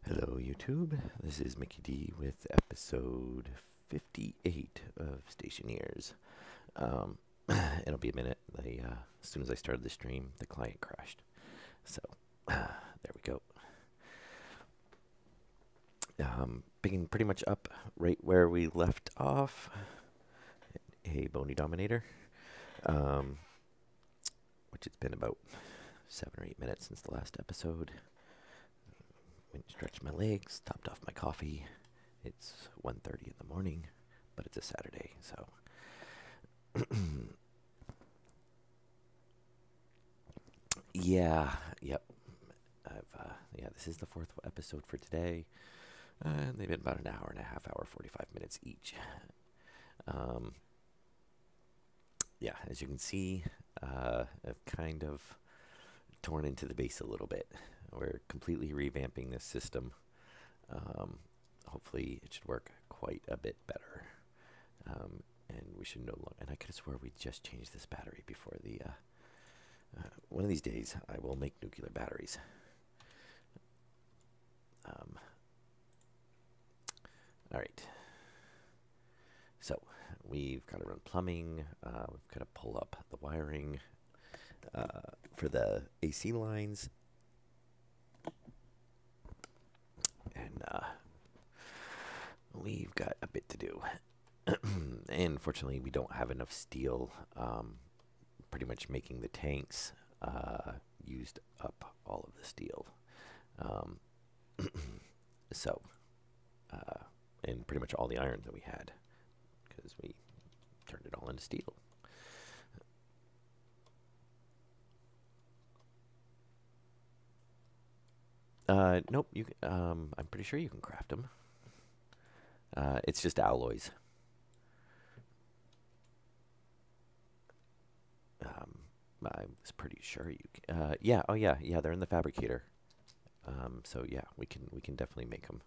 Hello, YouTube. This is Mickey D with episode 58 of Stationeers. Um, it'll be a minute. As soon as I started the stream, the client crashed. So, there we go. Picking pretty much up right where we left off. A bony dominator, um, which it's been about 7 or 8 minutes since the last episode. Went and stretched my legs, topped off my coffee. It's 1:30 in the morning, but it's a Saturday, so yeah, yep. This is the fourth episode for today. They've been about an hour and a half, hour 45 minutes each. Um, yeah, as you can see, I've kind of torn into the base a little bit. We're completely revamping this system. Hopefully, it should work quite a bit better. And we should no longer. And I could have swore we just changed this battery before the. One of these days, I will make nuclear batteries. All right. So we've got to run plumbing. We've got to pull up the wiring for the AC lines, and we've got a bit to do. And fortunately, we don't have enough steel. Pretty much making the tanks used up all of the steel. So, and pretty much all the iron that we had, because we turned it all into steel. Nope. I'm pretty sure you can craft them. It's just alloys. I was pretty sure you can. Yeah. Oh, yeah. Yeah. They're in the fabricator. So yeah, we can definitely make them.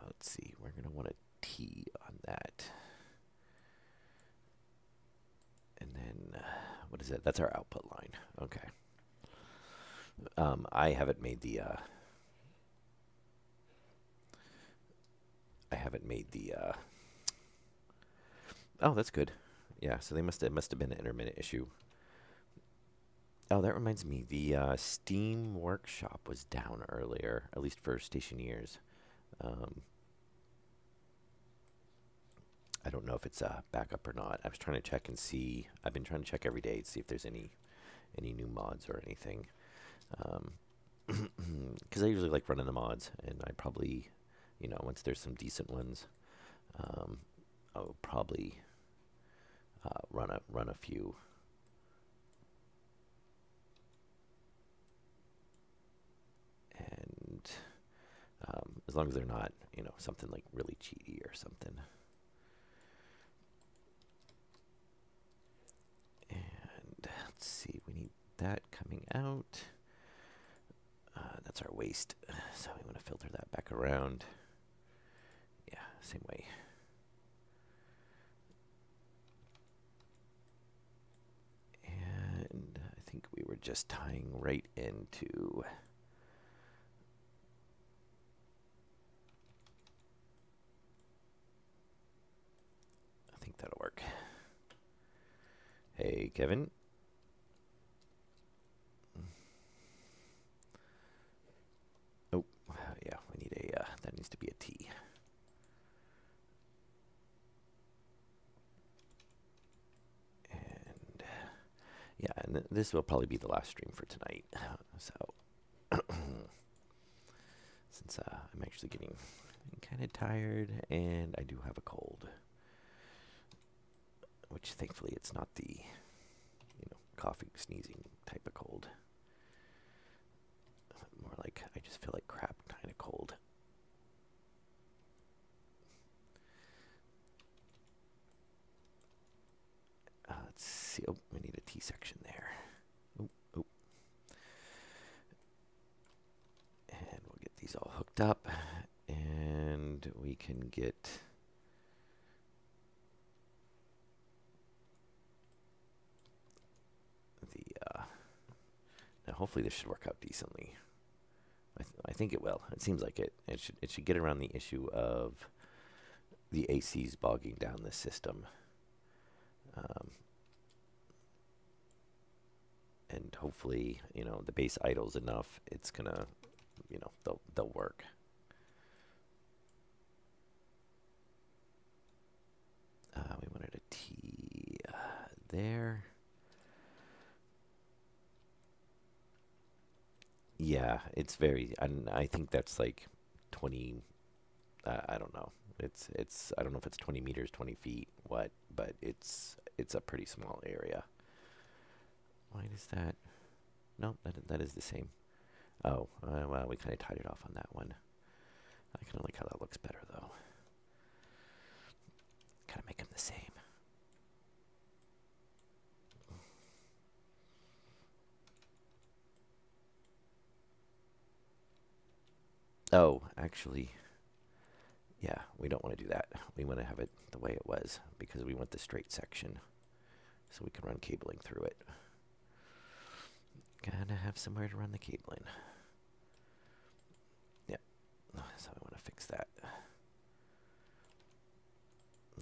Let's see. We're gonna want a T on that, and then what is it? That's our output line. Okay. I haven't made the. I haven't made the. Oh, that's good. Yeah. So it must have been an intermittent issue. Oh, that reminds me. The Steam workshop was down earlier, at least for Stationeers. Um, I don't know if it's back up or not. I was trying to check and see. I've been trying to check every day to see if there's any new mods or anything. Because I usually like running the mods, and I probably, once there's some decent ones, I'll probably run a few. And as long as they're not, something like really cheaty or something. And let's see, we need that coming out. That's our waste, so we want to filter that back around. Yeah, same way. And I think we were just tying right into. I think that'll work. Hey, Kevin. Oh, yeah, we need a, that needs to be a T. And, yeah, and this will probably be the last stream for tonight. So, since I'm actually getting kind of tired, and I do have a cold. Which, thankfully, it's not the, coughing, sneezing type of cold. More like I just feel like crap kind of cold. Let's see. Oh, we need a T section there. Oh, oh. And we'll get these all hooked up, and we can get. Now, hopefully, this should work out decently. I think it will. It seems like it. It should get around the issue of the ACs bogging down the system. And hopefully, the base idles enough, it's gonna, they'll work. We wanted a T there. Yeah, it's very, and I think that's like 20, I don't know. I don't know if it's 20 meters, 20 feet, what, but it's a pretty small area. Why does that? No, that is the same. Oh, well, we kind of tied it off on that one. I kind of like how that looks better, though. Kind of make them the same. Oh, actually, yeah, we don't want to do that. We want to have it the way it was because we want the straight section so we can run cabling through it. Gotta have somewhere to run the cabling. Yep, so I want to fix that.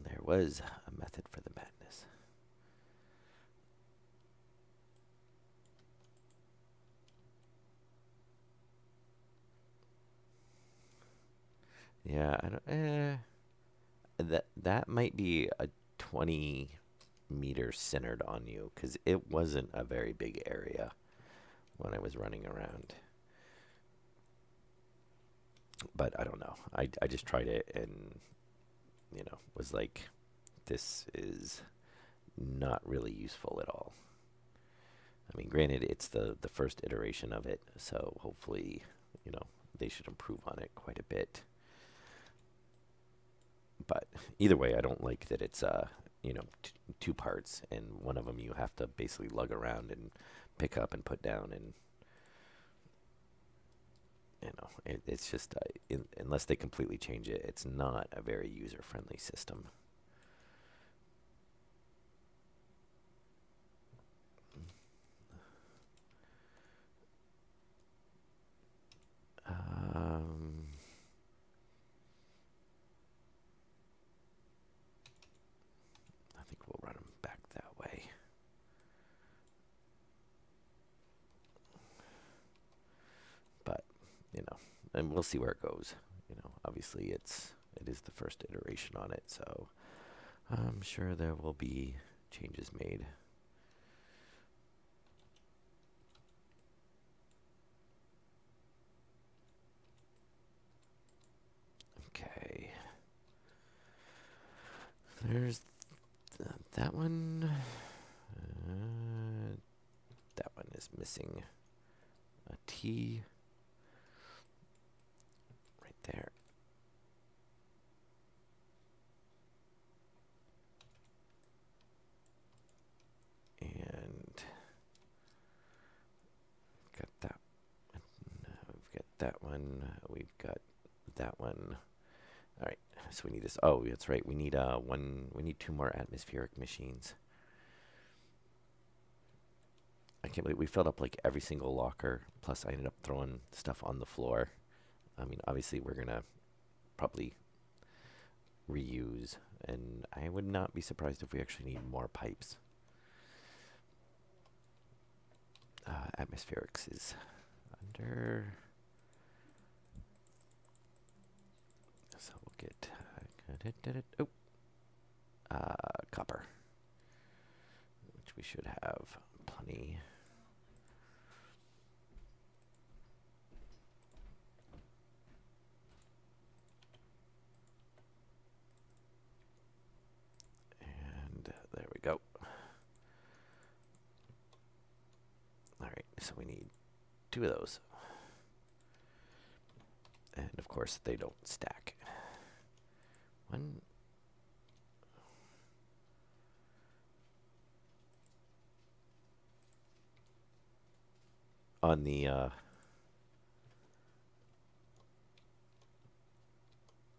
There was a method for the madness. Yeah, I don't. That might be a 20 meter centered on you because it wasn't a very big area when I was running around. But I don't know. I just tried it and was like, this is not really useful at all. I mean, granted, it's the first iteration of it, so hopefully, they should improve on it quite a bit. But either way, I don't like that it's two parts, and one of them you have to basically lug around and pick up and put down, and it's just unless they completely change it, it's not a very user-friendly system. I think we'll run them back that way. But, and we'll see where it goes. Obviously it is the first iteration on it, so I'm sure there will be changes made. Okay. There's that one. That one is missing a T right there. And got that. We've got that one. We've got that one. All right. So we need this. Oh, that's right. We need We need 2 more atmospheric machines. I can't believe we filled up like every single locker. Plus, I ended up throwing stuff on the floor. I mean, obviously, we're gonna probably reuse, and I would not be surprised if we actually need more pipes. Atmospherics is under. So we'll get copper, which we should have plenty. And there we go. All right, so we need 2 of those. And of course, they don't stack. One. On the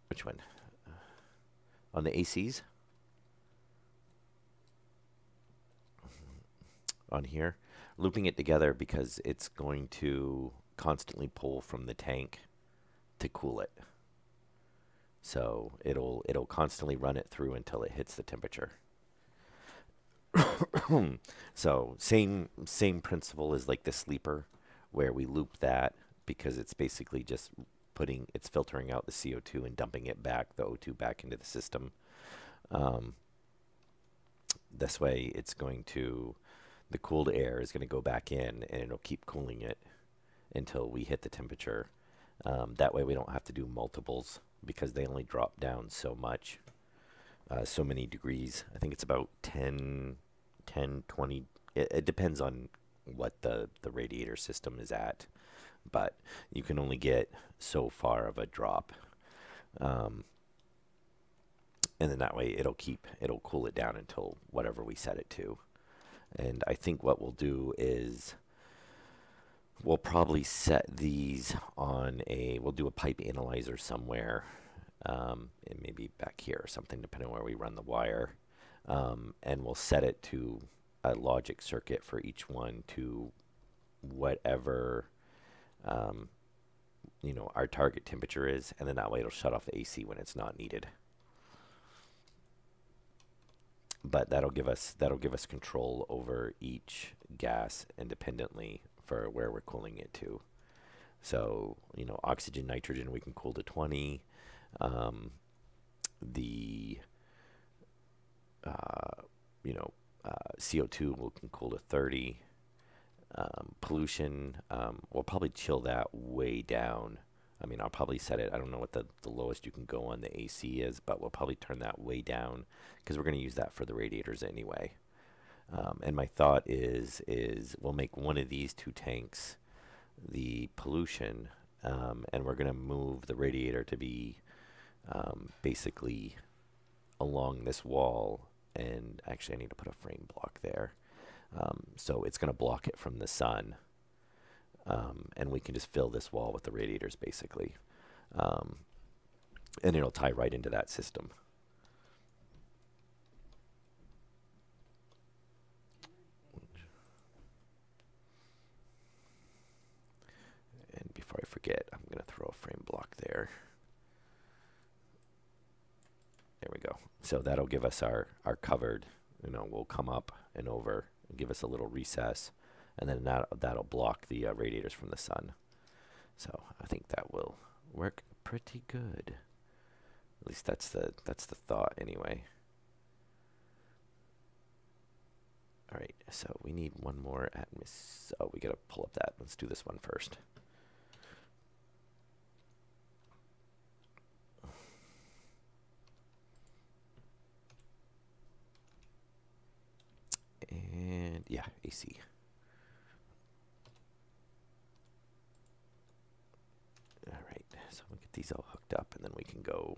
which one? On the ACs? On here, looping it together because it's going to constantly pull from the tank to cool it. So it'll constantly run it through until it hits the temperature. So same principle as like the sleeper, where we loop that because it's basically just it's filtering out the CO2 and dumping it back, the O2 back into the system. Um, this way the cooled air is going to go back in and it'll keep cooling it until we hit the temperature. That way we don't have to do multiples because they only drop down so much, so many degrees. I think it's about 10, 20. It depends on what the radiator system is at, but you can only get so far of a drop. And then that way it'll cool it down until whatever we set it to. And I think what we'll do is we'll probably set these we'll do a pipe analyzer somewhere, and maybe back here or something, depending on where we run the wire. And we'll set it to a logic circuit for each one to whatever, our target temperature is. And then that way it'll shut off the AC when it's not needed. But that'll give us control over each gas independently for where we're cooling it to. So, oxygen, nitrogen, we can cool to 20. The CO2 we can cool to 30. Pollution, we'll probably chill that way down. I mean, I'll probably set it, I don't know what the lowest you can go on the AC is, but we'll probably turn that way down because we're going to use that for the radiators anyway. And my thought is we'll make one of these two tanks the pollution, and we're going to move the radiator to be basically along this wall. And actually, I need to put a frame block there. So it's going to block it from the sun. And we can just fill this wall with the radiators, basically. And it'll tie right into that system. And before I forget, I'm going to throw a frame block there. There we go. So that'll give us our covered, we'll come up and over and give us a little recess. And then that'll block the radiators from the sun. So I think that will work pretty good. At least that's the thought anyway. All right, so we need one more oh, we gotta pull up that. Let's do this one first. And yeah, AC. All right, so we'll get these all hooked up and then we can go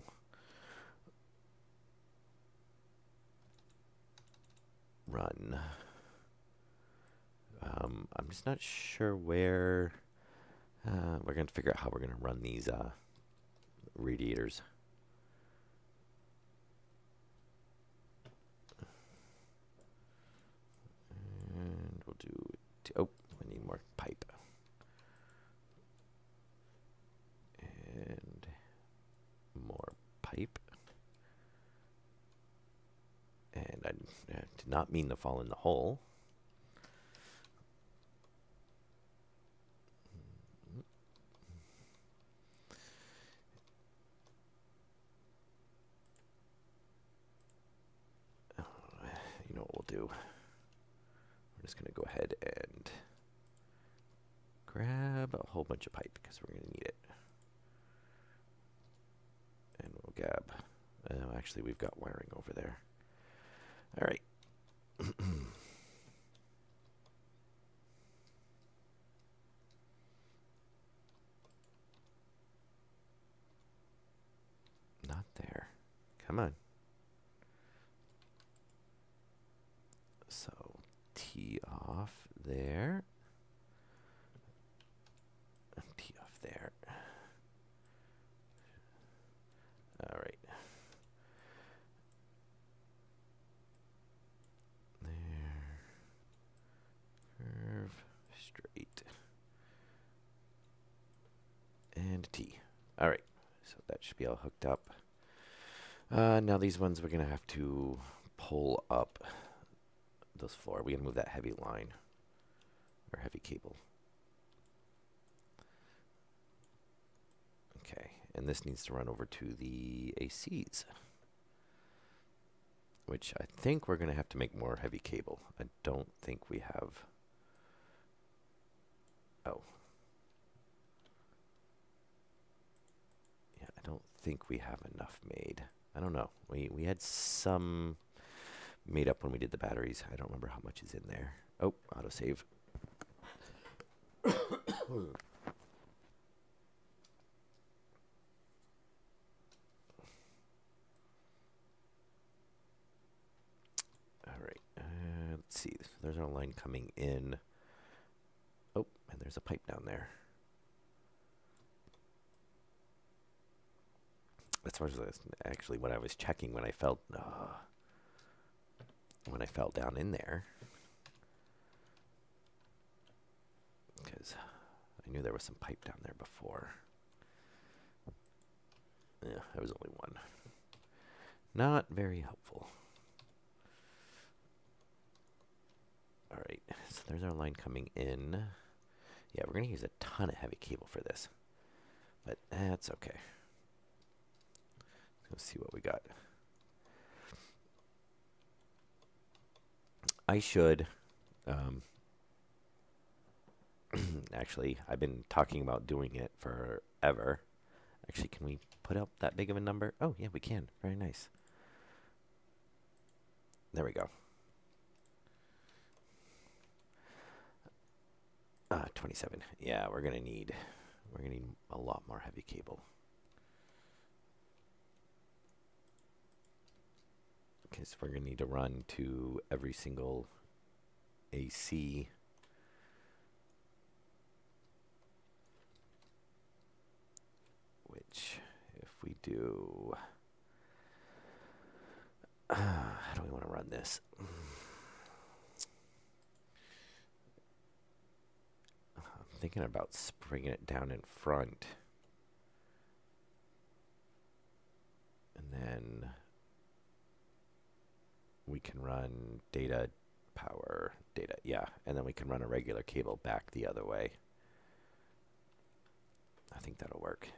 run. I'm just not sure where we're going to figure out how we're going to run these radiators. And we'll do, oh, I need more pipe. And more pipe. And I did not mean to fall in the hole. You know what we'll do? We're just going to go ahead and grab a whole bunch of pipe because we're going to need it. And we'll grab, actually we've got wiring over there. All right. Not there. Come on. So tee off there. Tee off there. All right. There. Curve straight. T. All right, so that should be all hooked up. Now these ones we're going to have to pull up this floor. We're going to move that heavy line or heavy cable. Okay, and this needs to run over to the ACs, which I think we're going to have to make more heavy cable. I don't think we have... Oh. Yeah, I don't think we have enough made. I don't know. We had some made up when we did the batteries. I don't remember how much is in there. Oh, autosave. All right. Let's see. There's our line coming in. Oh, and there's a pipe down there. That's actually what I was checking when I fell down in there, because I knew there was some pipe down there before. Yeah, there was only one. Not very helpful. All right, so there's our line coming in. Yeah, we're going to use a ton of heavy cable for this, but that's okay. Let's see what we got. I should, actually, I've been talking about doing it forever. Actually, can we put up that big of a number? Oh, yeah, we can. Very nice. There we go. 27. Yeah, we're gonna need a lot more heavy cable. Because we're gonna need to run to every single AC. Which, if we do, how do we want to run this? I'm thinking about springing it down in front. And then we can run data, power, data, yeah. And then we can run a regular cable back the other way. I think that'll work.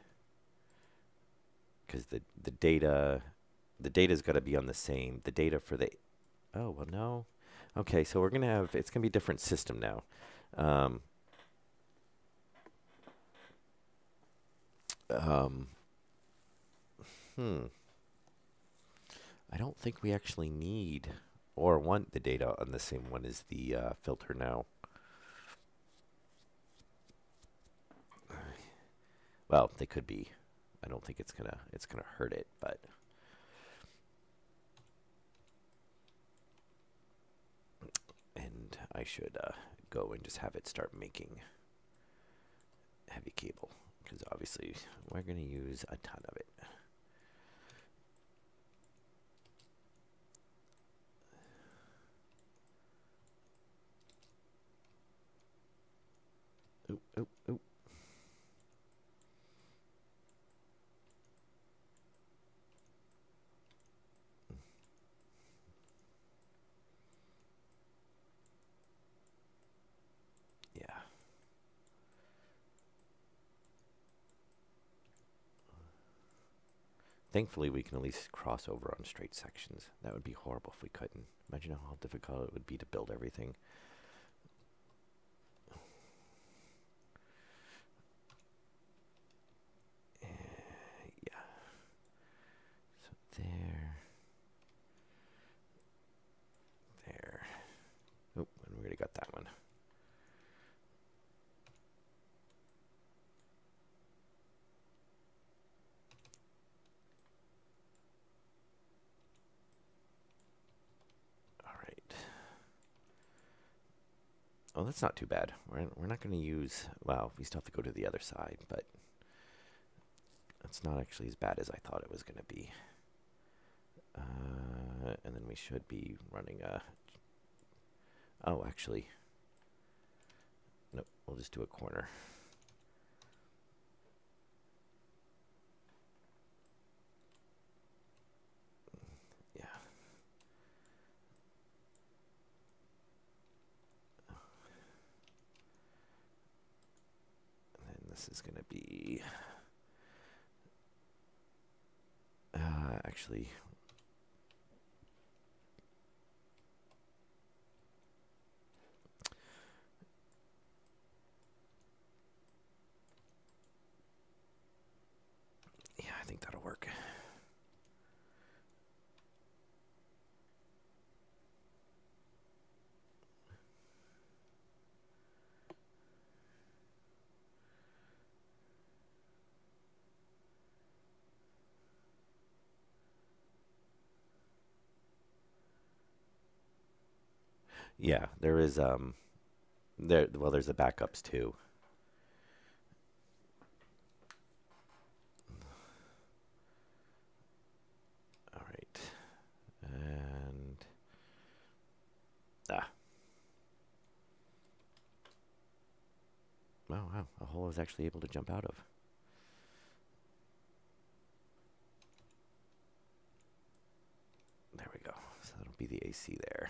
Because the data's got to be on the same, the data for the, oh, well, no. Okay, so we're going to have, it's going to be a different system now. I don't think we actually need or want the data on the same one as the filter now. Well, they could be. I don't think it's gonna hurt it, but and I should go and just have it start making heavy cable, because obviously we're gonna use a ton of it. Oop, oop, oop. Yeah. Thankfully, we can at least cross over on straight sections. That would be horrible if we couldn't. Imagine how difficult it would be to build everything. Yeah. So there. There. Oh, and we already got that one. Oh, that's not too bad. We're not going to use, well, we still have to go to the other side, but that's not actually as bad as I thought it was going to be. And then we should be running a, oh, actually, nope, we'll just do a corner. this is going to be actually. Yeah, I think that'll work. Yeah, there is there's the backups too. All right. And wow, a hole I was actually able to jump out of. There we go. So that'll be the AC there.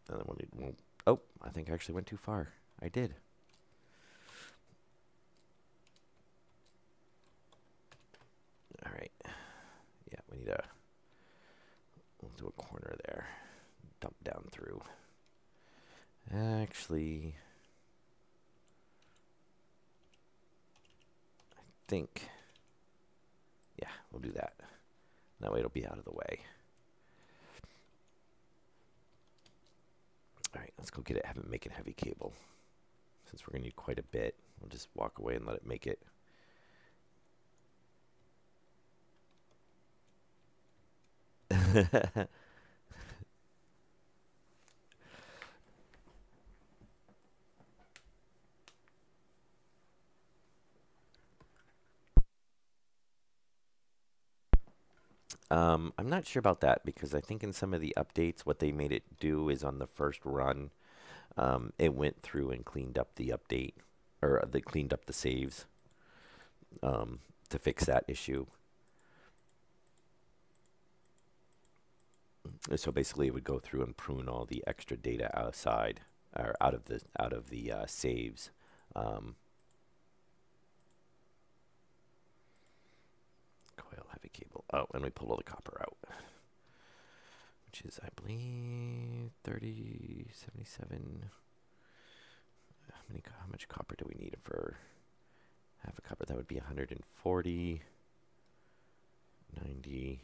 And then we'll oh, I think I actually went too far. I did. All right. Yeah, we'll do a corner there. Dump down through. Actually, I think, yeah, we'll do that. That way it'll be out of the way. All right, let's go get it. Have it make a heavy cable. Since we're going to need quite a bit, we'll just walk away and let it make it. I'm not sure about that because I think in some of the updates, what they made it do is on the first run, it went through and cleaned up the update, or they cleaned up the saves to fix that issue. So basically, it would go through and prune all the extra data outside or out of the saves. Coil heavy cable. Oh, and we pulled all the copper out, which is, I believe, 3077. How much copper do we need for half a copper? That would be 140, 90.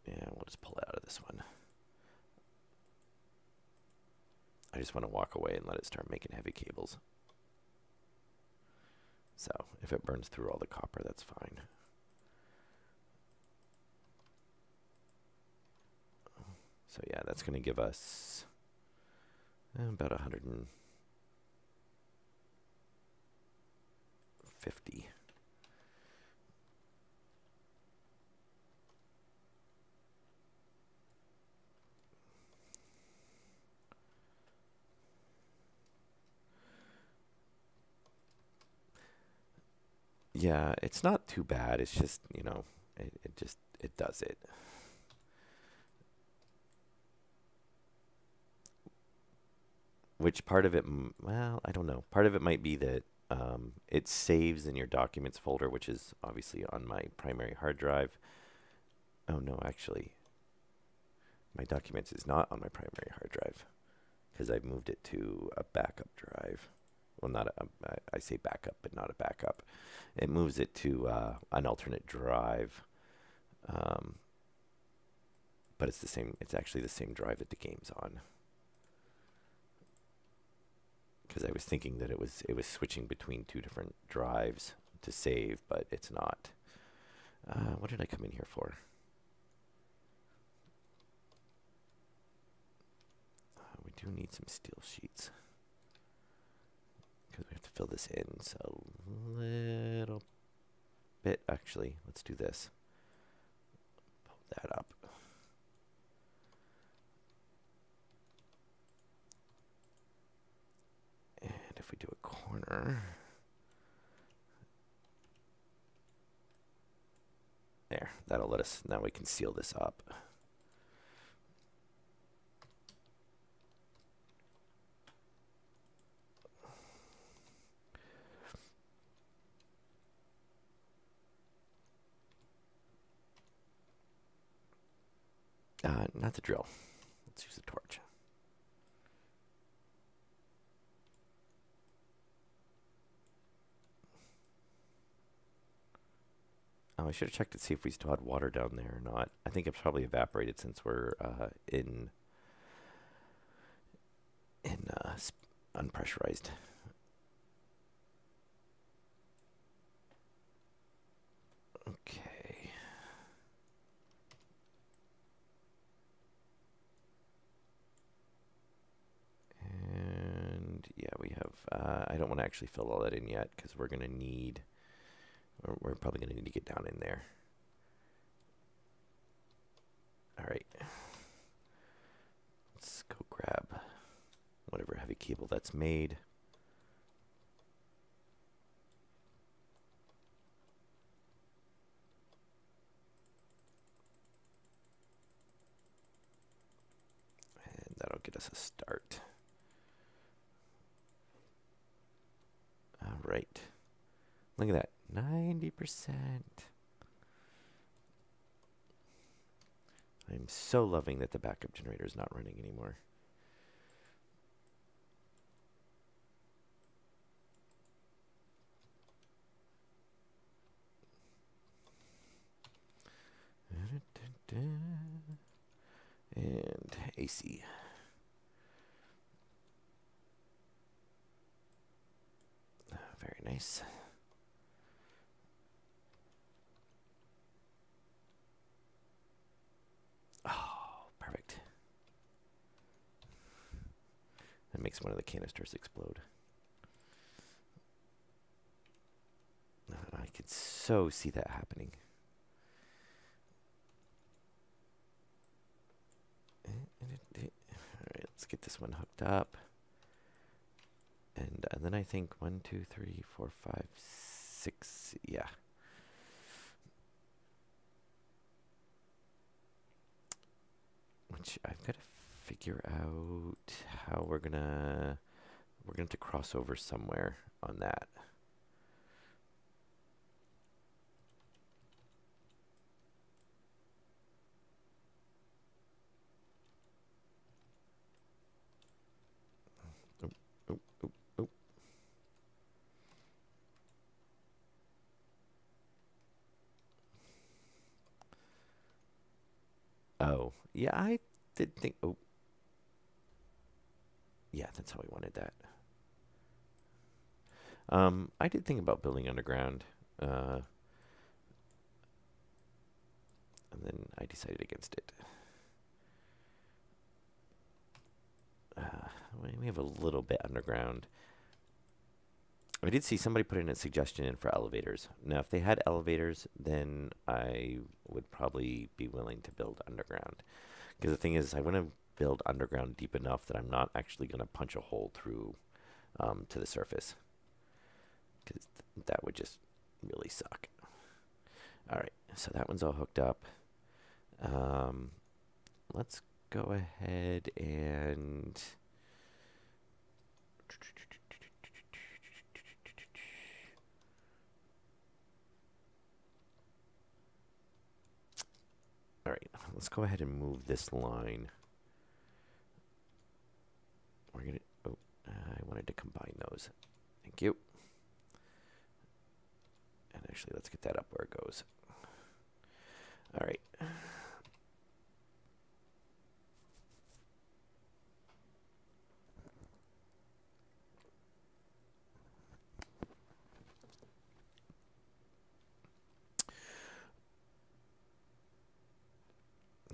Yeah, we'll just pull it out of this one. I just want to walk away and let it start making heavy cables. So if it burns through all the copper, that's fine. So yeah, that's going to give us about 150. Yeah, it's not too bad. It's just, it does it. Which part of it, well, I don't know. Part of it might be that it saves in your documents folder, which is obviously on my primary hard drive. Oh, no, actually, my documents is not on my primary hard drive because I've moved it to a backup drive. Well, I say backup, but not a backup. It moves it to an alternate drive. But it's the same. It's actually the same drive that the game's on. Because I was thinking that it was switching between two different drives to save, but it's not. What did I come in here for? We do need some steel sheets because we have to fill this in. So a little bit. Actually, let's do this. Pull that up. And if we do a corner, there, that'll let us, now we can seal this up. Not the drill. Let's use the torch. Oh, I should have checked to see if we still had water down there or not. I think it's probably evaporated since we're in unpressurized. Okay. And yeah, we have, I don't want to actually fill all that in yet because we're going to need, we're probably going to need to get down in there. All right. Let's go grab whatever heavy cable that's made. And that'll get us a start. All right. Look at that. 90%. I'm so loving that the backup generator is not running anymore. And AC. Very nice. Oh, perfect. That makes one of the canisters explode. I could so see that happening. Alright, let's get this one hooked up. And then I think 1, 2, 3, 4, 5, 6, yeah. Which I've got to figure out how we're gonna have to cross over somewhere on that. Oh, yeah, I did think, oh. Yeah, that's how we wanted that. I did think about building underground, and then I decided against it. We have a little bit underground. I did see somebody put in a suggestion in for elevators. Now, if they had elevators, then I would probably be willing to build underground. Because the thing is, I want to build underground deep enough that I'm not actually going to punch a hole through to the surface. Because that would just really suck. All right, so that one's all hooked up. Let's go ahead and... All right, let's go ahead and move this line. We're gonna, oh, I wanted to combine those. Thank you. And actually, let's get that up where it goes. All right.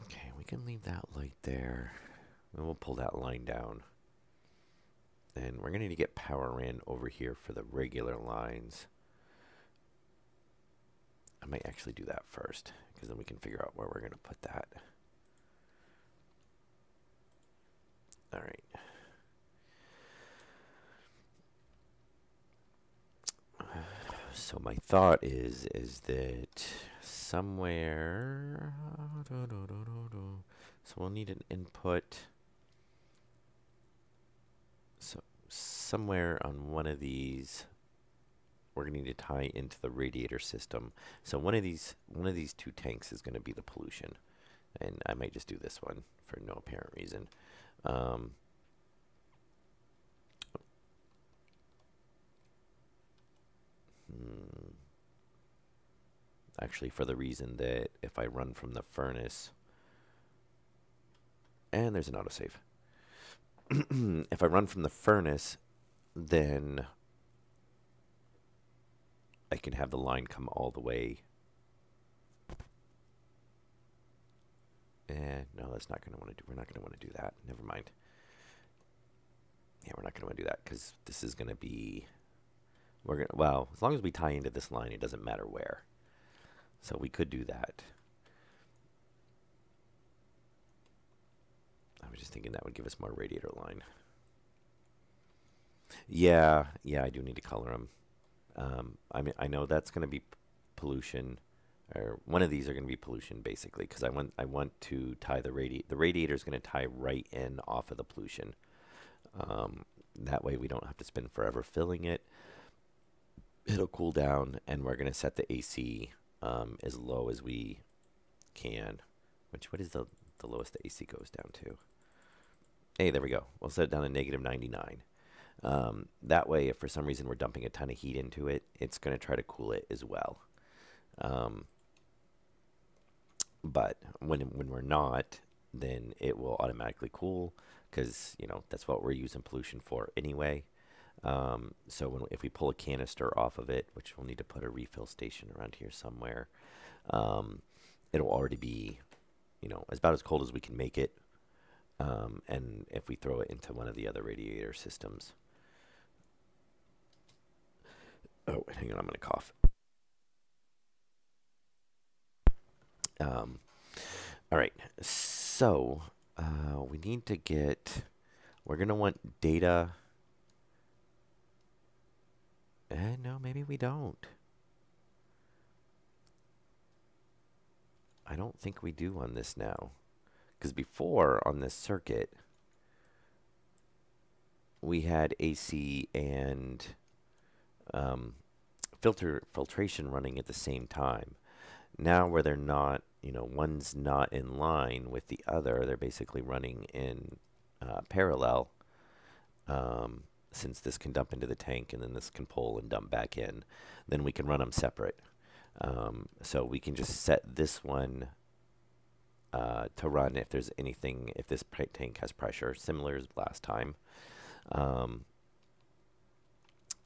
Okay, we can leave that light there. And we'll pull that line down. And we're going to need to get power in over here for the regular lines. I might actually do that first, because then we can figure out where we're going to put that. All right. So my thought is that somewhere, so we'll need an input. So somewhere on one of these, we're going to need to tie into the radiator system. So one of these two tanks is going to be the pollution, And I might just do this one for no apparent reason. Actually, for the reason that if I run from the furnace, and there's an autosave. If I run from the furnace, then I can have the line come all the way. No, that's not going to want to do. We're not going to want to do that. Never mind. Yeah, we're not going to want to do that because this is going to be. Well, as long as we tie into this line, it doesn't matter where. So we could do that. I was just thinking that would give us more radiator line. Yeah, I do need to color them. I mean, I know that's going to be pollution, or one of these are going to be pollution basically, because I want to tie the radiator is going to tie right in off of the pollution. That way we don't have to spend forever filling it. It'll cool down, and we're going to set the AC as low as we can. What is the lowest the AC goes down to? Hey, there we go. We'll set it down to -99. That way, if for some reason we're dumping a ton of heat into it, it's going to try to cool it as well. But when we're not, then it will automatically cool because, you know, that's what we're using pollution for anyway. So if we pull a canister off of it, which we'll need to put a refill station around here somewhere, it'll already be, you know, about as cold as we can make it. And if we throw it into one of the other radiator systems. Oh, hang on, I'm going to cough. All right, so we need to get, we're going to want data. No, maybe we don't. I don't think we do on this now. Because before, on this circuit, we had AC and filtration running at the same time. Now where they're not, you know, one's not in line with the other, they're basically running in parallel, since this can dump into the tank and then this can pull and dump back in, then we can run them separate. So we can just set this one to run if there's anything, if this tank has pressure, similar as last time.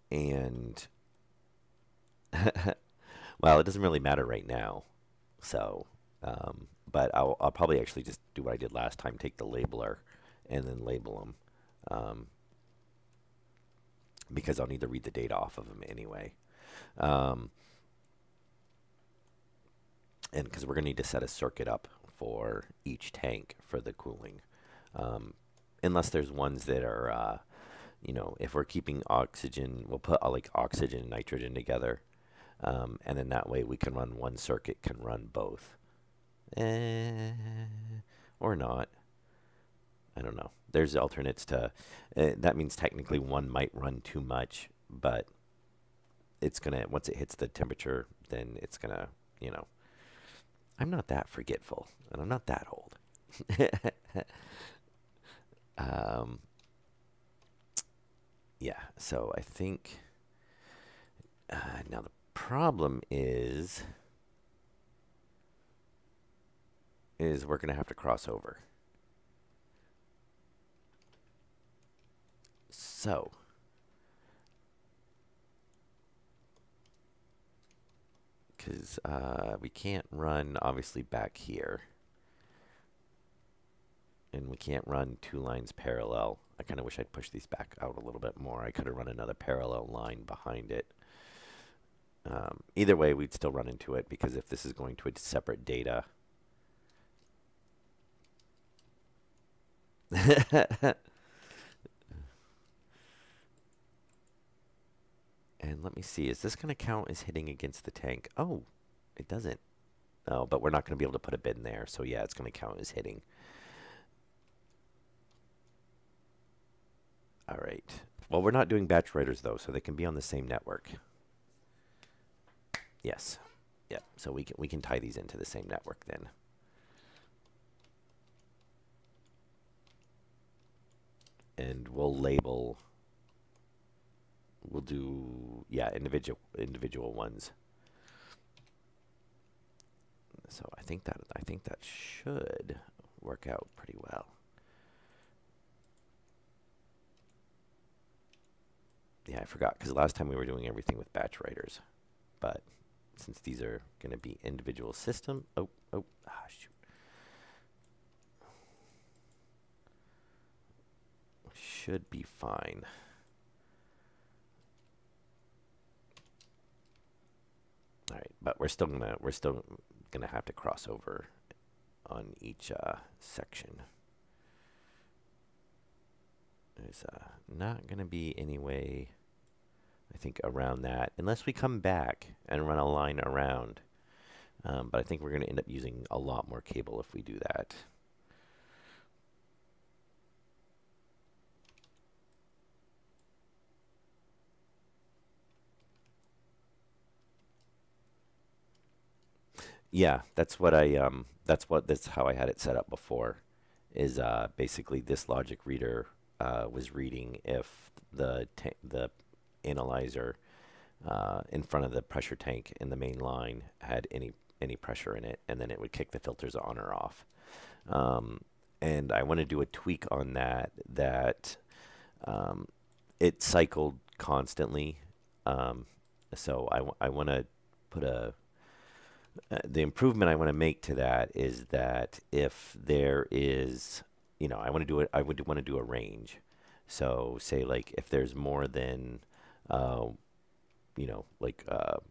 And well, it doesn't really matter right now. So, but I'll probably actually just do what I did last time, take the labeler and then label them. Because I'll need to read the data off of them anyway. And because we're going to need to set a circuit up for each tank for the cooling. Unless there's ones that are, you know, if we're keeping oxygen, we'll put like oxygen and nitrogen together. And then that way we can run one circuit, can run both. Or not. I don't know. There's alternates to, that means technically one might run too much, but it's going to, once it hits the temperature, then it's going to, you know, I'm not that forgetful, and I'm not that old. Yeah, so I think, now the problem is we're going to have to cross over. So, because we can't run, obviously, back here. And we can't run two lines parallel. I kind of wish I'd pushed these back out a little bit more. I could have run another parallel line behind it. Either way, we'd still run into it, because if this is going to a separate data... And let me see, is this going to count as hitting against the tank? Oh, it doesn't. Oh, but we're not going to be able to put a bin there, so yeah, it's going to count as hitting. All right. Well, we're not doing batch writers, though, so they can be on the same network. Yes. Yep. So we can tie these into the same network then. and we'll label. We'll do, yeah, individual ones. So I think that should work out pretty well. Yeah, I forgot because last time we were doing everything with batch writers, but since these are going to be individual system, shoot, should be fine. All right, but we're still gonna have to cross over on each section. There's not gonna be any way, I think, around that unless we come back and run a line around. But I think we're gonna end up using a lot more cable if we do that. Yeah, that's how I had it set up before. Is basically this logic reader was reading if the analyzer in front of the pressure tank in the main line had any pressure in it, and then it would kick the filters on or off. And I want to do a tweak on that it cycled constantly. So I want to put the improvement I want to make to that is that if there is, I want to do it. I would want to do a range. So say like if there's more than, like a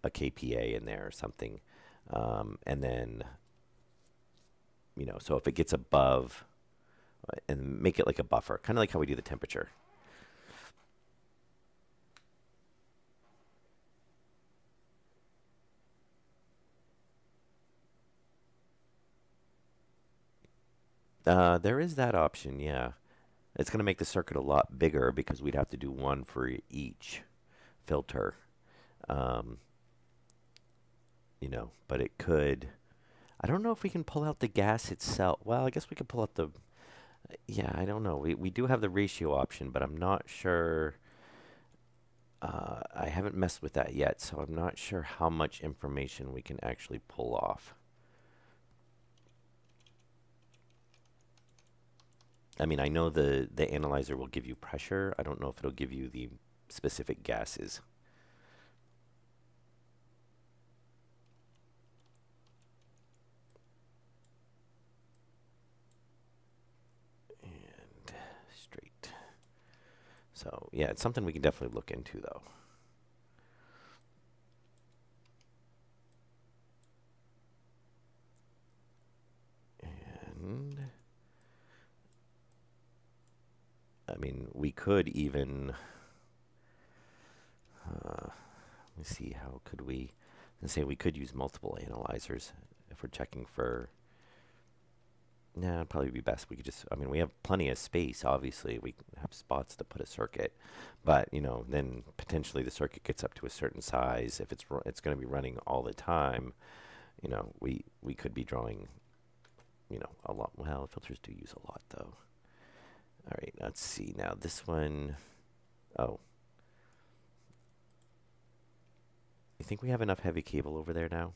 kPa in there or something, and then, so if it gets above, and make it like a buffer, kind of like how we do the temperature. There is that option, yeah. It's going to make the circuit a lot bigger because we'd have to do one for each filter. Um, but it could. I don't know if we can pull out the gas itself. Well, I guess we could pull out the. Yeah, I don't know. We do have the ratio option, but I'm not sure. I haven't messed with that yet, so I'm not sure how much information we can actually pull off. I mean, I know the analyzer will give you pressure. I don't know if it'll give you the specific gases. And straight. So, yeah, it's something we can definitely look into, though. And I mean, we could even, let me see, how could we, let's say we could use multiple analyzers if we're checking for, nah, it'd probably be best. We could just, I mean, we have plenty of space, obviously. We have spots to put a circuit, but, then potentially the circuit gets up to a certain size. If it's going to be running all the time, we could be drawing, a lot. Well, filters do use a lot, though. All right, let's see. Now this one, oh. You think we have enough heavy cable over there now?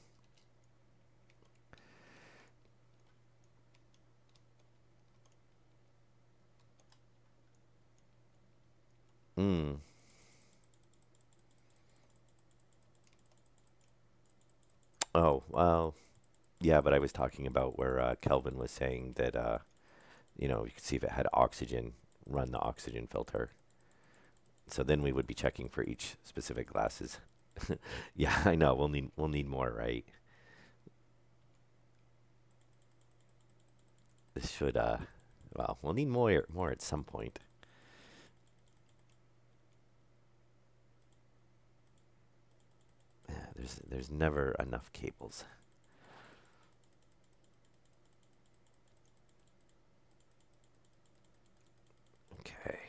Hmm. Oh, well, yeah, but I was talking about where Kelvin was saying that, you could see if it had oxygen, run the oxygen filter. So then we would be checking for each specific glasses. Yeah, I know. We'll need more, right? This should well, we'll need more at some point. Yeah, there's never enough cables. Okay.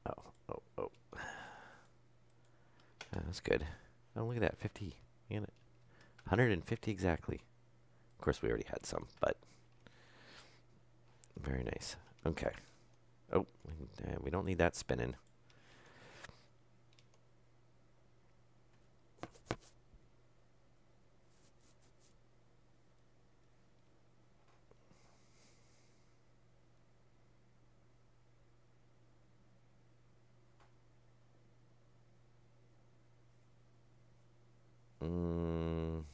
Oh. That's good. Oh, look at that. 50. 150 exactly. Of course, we already had some, but Very nice. Okay. Oh, we don't need that spinning. Mm.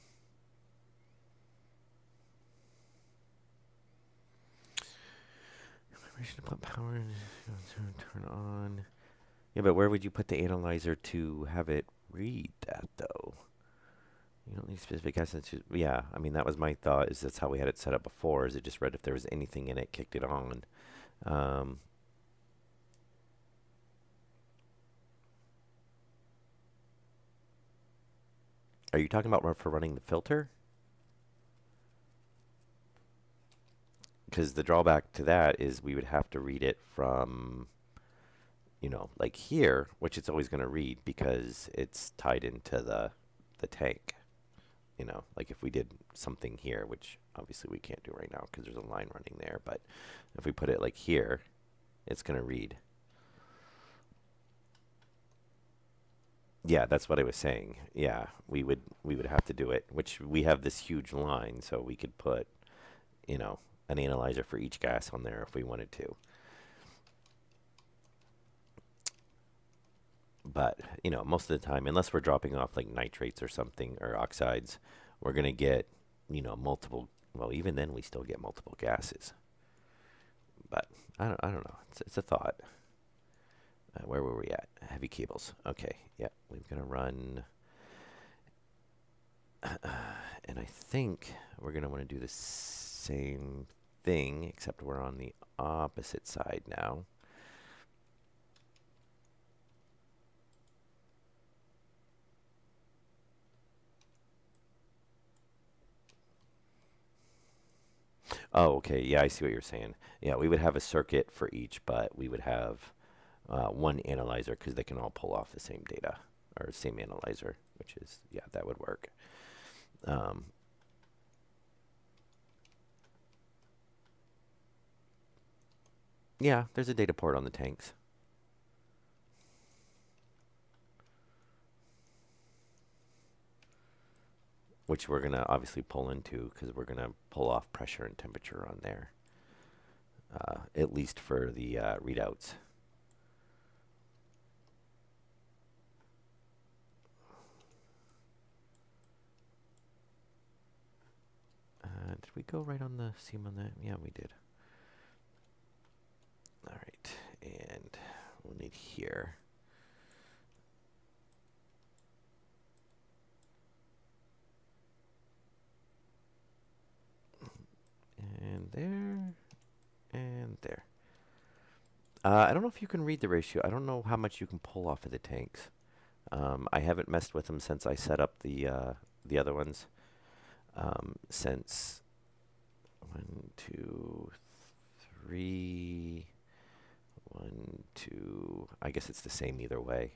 To put power in, turn on. Yeah, but where would you put the analyzer to have it read that though? You don't need specific essence. Yeah, I mean that was my thought. Is that's how we had it set up before? Is it just read if there was anything in it, kicked it on? Um, are you talking about for running the filter? Because the drawback to that is we would have to read it from, you know, like here, which it's always going to read because it's tied into the tank. You know, like if we did something here, which obviously we can't do right now because there's a line running there, but if we put it like here, it's going to read. Yeah, that's what I was saying. Yeah, we would have to do it, which we have this huge line, so we could put, you know, an analyzer for each gas on there if we wanted to. But, you know, most of the time, unless we're dropping off like nitrates or something or oxides, we're going to get, you know, multiple, well, even then we still get multiple gases. But I don't know. It's a thought. Where were we at? Heavy cables. Okay. Yeah, we're going to run, and I think we're going to want to do the same thing, except we're on the opposite side now. Oh, okay. Yeah, I see what you're saying. Yeah, we would have a circuit for each, but we would have one analyzer because they can all pull off the same data or same analyzer, which is, yeah, that would work. Um, yeah, there's a data port on the tanks, which we're going to obviously pull into because we're going to pull off pressure and temperature on there, at least for the readouts. Did we go right on the seam on that? Yeah, we did. All right, and we'll need here. And there, and there. I don't know if you can read the ratio. I don't know how much you can pull off of the tanks. I haven't messed with them since I set up the other ones. Since 1, 2, 3, 1, 2. I guess it's the same either way.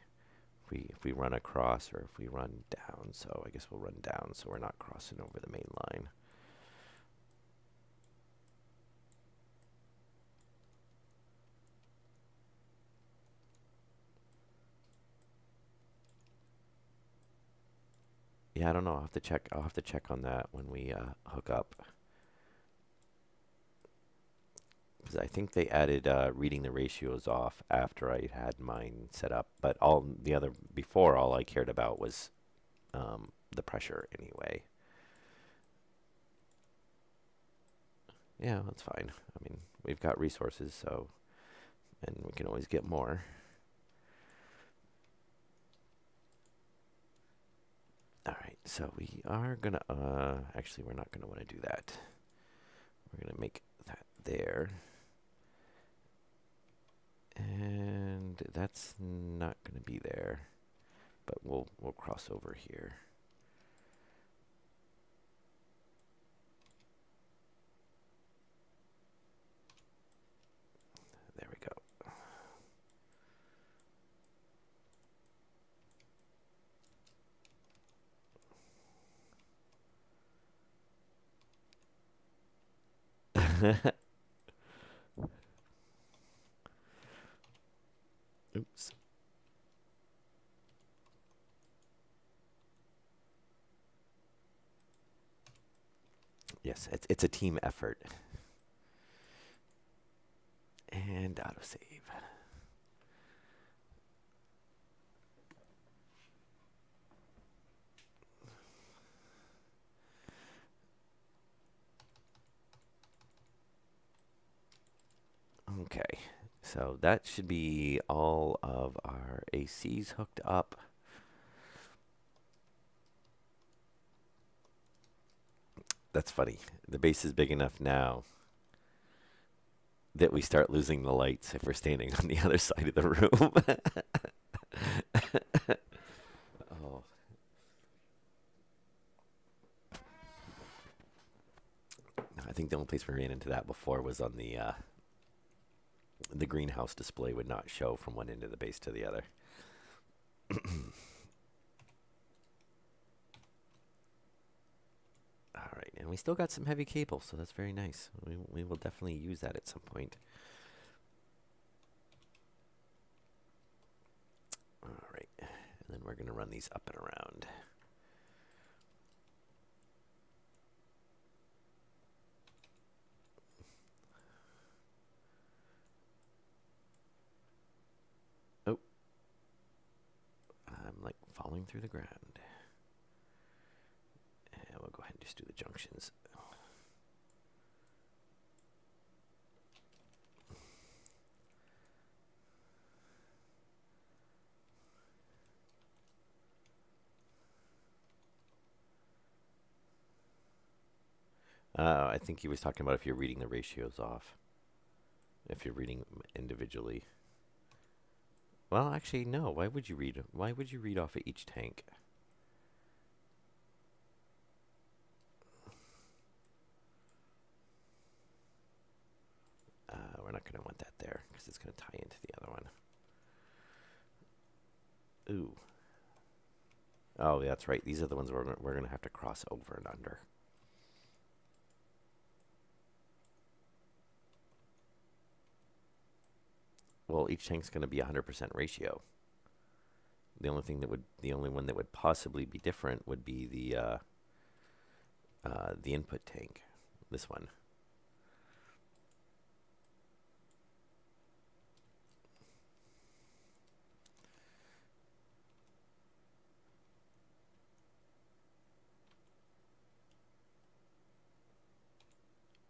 If we run across or if we run down, so I guess we'll run down so we're not crossing over the main line. Yeah, I don't know. I'll have to check. I'll have to check on that when we hook up. Because I think they added reading the ratios off after I had mine set up. But all the other before, all I cared about was the pressure anyway. Yeah, that's fine. I mean, we've got resources, so, and we can always get more. All right, so we are gonna, actually, we're not gonna want to do that. We're gonna make that there. And that's not gonna be there, but we'll cross over here. There we go. Oops. Yes, it's a team effort. And autosave. Okay, so that should be all of our ACs hooked up. That's funny. The base is big enough now that we start losing the lights if we're standing on the other side of the room. Oh. I think the only place we ran into that before was on the greenhouse display would not show from one end of the base to the other. All right, and we still got some heavy cable, so that's very nice. We will definitely use that at some point. All right, and then we're going to run these up and around. Oh, I'm like falling through the ground. And we'll go ahead and just do the junctions. I think he was talking about if you're reading the ratios off. If you're reading individually. Well, actually, no. Why would you read? Why would you read off of each tank? We're not going to want that there because it's going to tie into the other one. Ooh. Oh, that's right. These are the ones we're going to have to cross over and under. Well, each tank's going to be 100% ratio. The only one that would possibly be different would be the input tank. This one.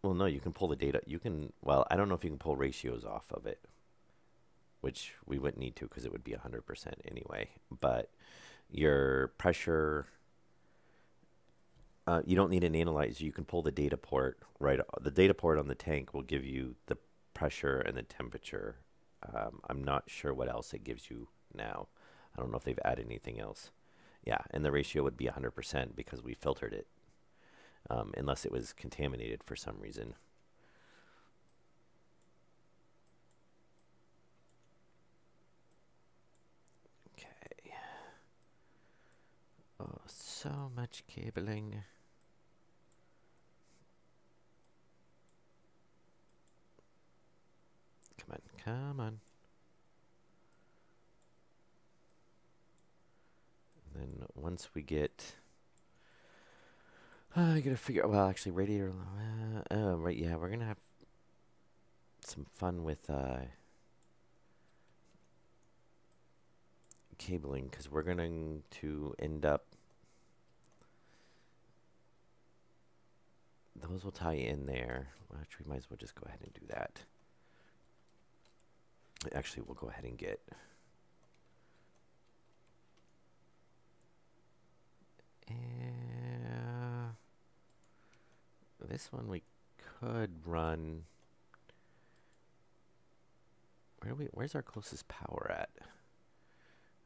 Well, no, you can pull the data. You can. Well, I don't know if you can pull ratios off of it, which we wouldn't need to because it would be 100% anyway. But your pressure, you don't need an analyzer. You can pull the data port right. The data port on the tank will give you the pressure and the temperature. I'm not sure what else it gives you now. I don't know if they've added anything else. Yeah, and the ratio would be 100% because we filtered it, unless it was contaminated for some reason. Okay. Oh, so much cabling. Come on, come on. And then once we get, I gotta figure. Well, actually, radiator. Right. Yeah, we're gonna have some fun with cabling because we're going to end up. Those will tie in there. Actually, we might as well just go ahead and do that. Actually, we'll go ahead and get. This one we could run. Where's our closest power at?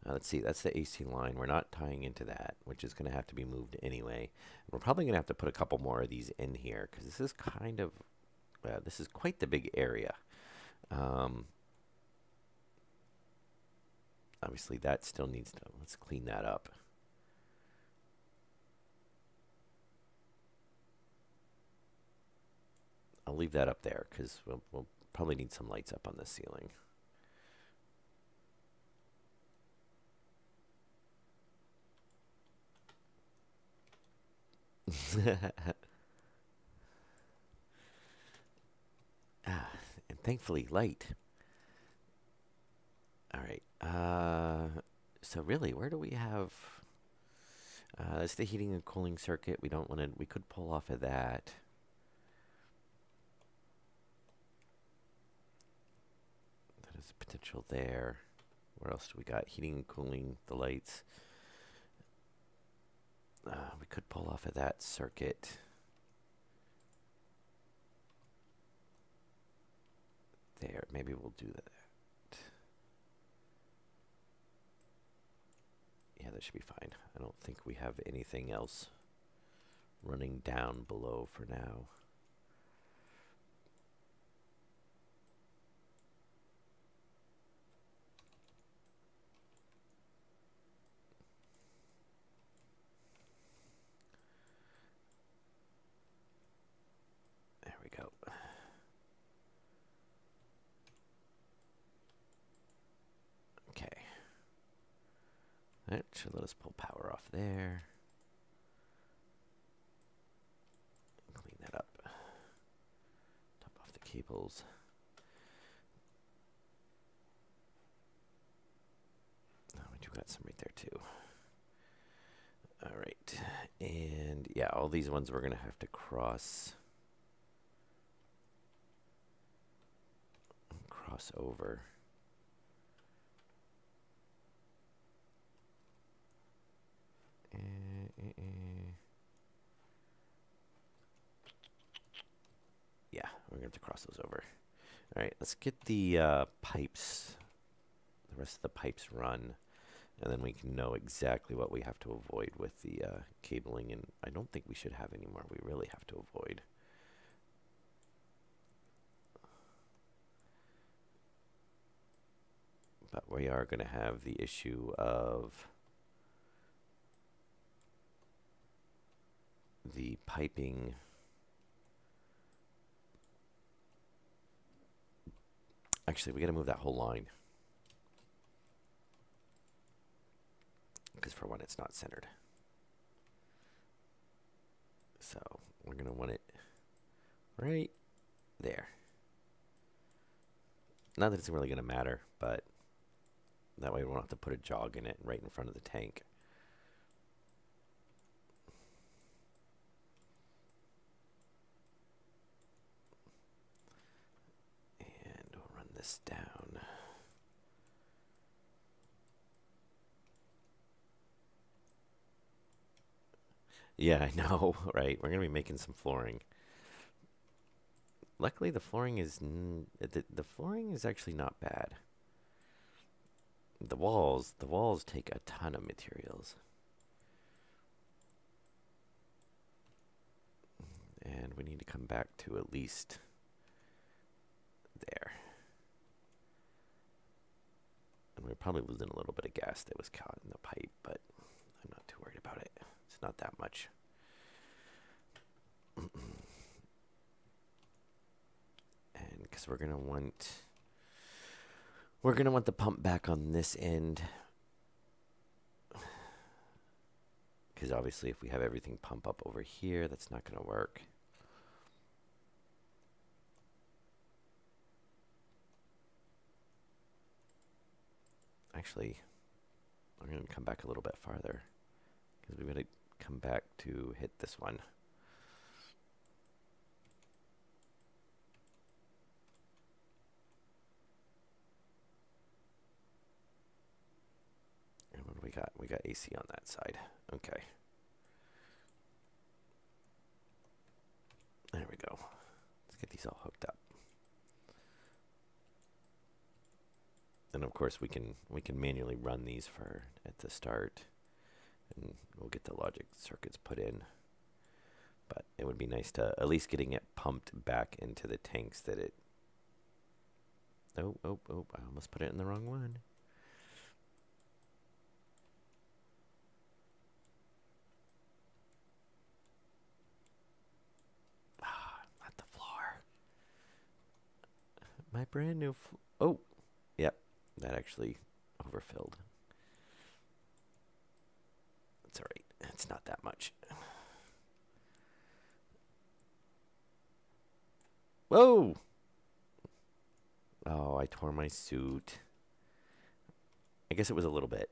Let's see, that's the AC line. We're not tying into that, which is going to have to be moved anyway. We're probably going to have to put a couple more of these in here because this is kind of, this is quite the big area. Obviously, that still needs to, let's clean that up. I'll leave that up there because we'll probably need some lights up on the ceiling. And thankfully light. All right. So really, where do we have? That's the heating and cooling circuit. We don't want to. We could pull off of that. That is potential there. Where else do we got? Heating and cooling, the lights. We could pull off of that circuit. There, maybe we'll do that. Yeah, that should be fine. I don't think we have anything else running down below for now. There we go. Okay. That should let us pull power off there. Clean that up. Top off the cables. Oh, we do got some right there too. All right. And yeah, all these ones we're going to have to cross over. Yeah, we're going to have to cross those over. All right, let's get the pipes, the rest of the pipes run, and then we can know exactly what we have to avoid with the cabling, and I don't think we should have any more we really have to avoid. But we are going to have the issue of the piping. Actually, we got to move that whole line. Because for one, it's not centered. So we're going to want it right there. Not that it's really going to matter, but that way we won't have to put a jog in it right in front of the tank. And we'll run this down. Yeah, I know, right? We're going to be making some flooring. Luckily, the flooring is the flooring is actually not bad. The walls take a ton of materials. And we need to come back to at least there. And we're probably losing a little bit of gas that was caught in the pipe, but I'm not too worried about it. It's not that much. And because we're gonna want the pump back on this end, because obviously if we have everything pump up over here, that's not gonna work. Actually, I'm going to come back a little bit farther because we're going to come back to hit this one. And what do we got? We got AC on that side. Okay. There we go. Let's get these all hooked up. And of course we can manually run these at the start, and we'll get the logic circuits put in. But it would be nice to at least getting it pumped back into the tanks that it. Oh! I almost put it in the wrong one. Ah, not the floor. My brand new. Oh, yep. That actually overfilled. It's alright. It's not that much. Whoa! Oh, I tore my suit. I guess it was a little bit.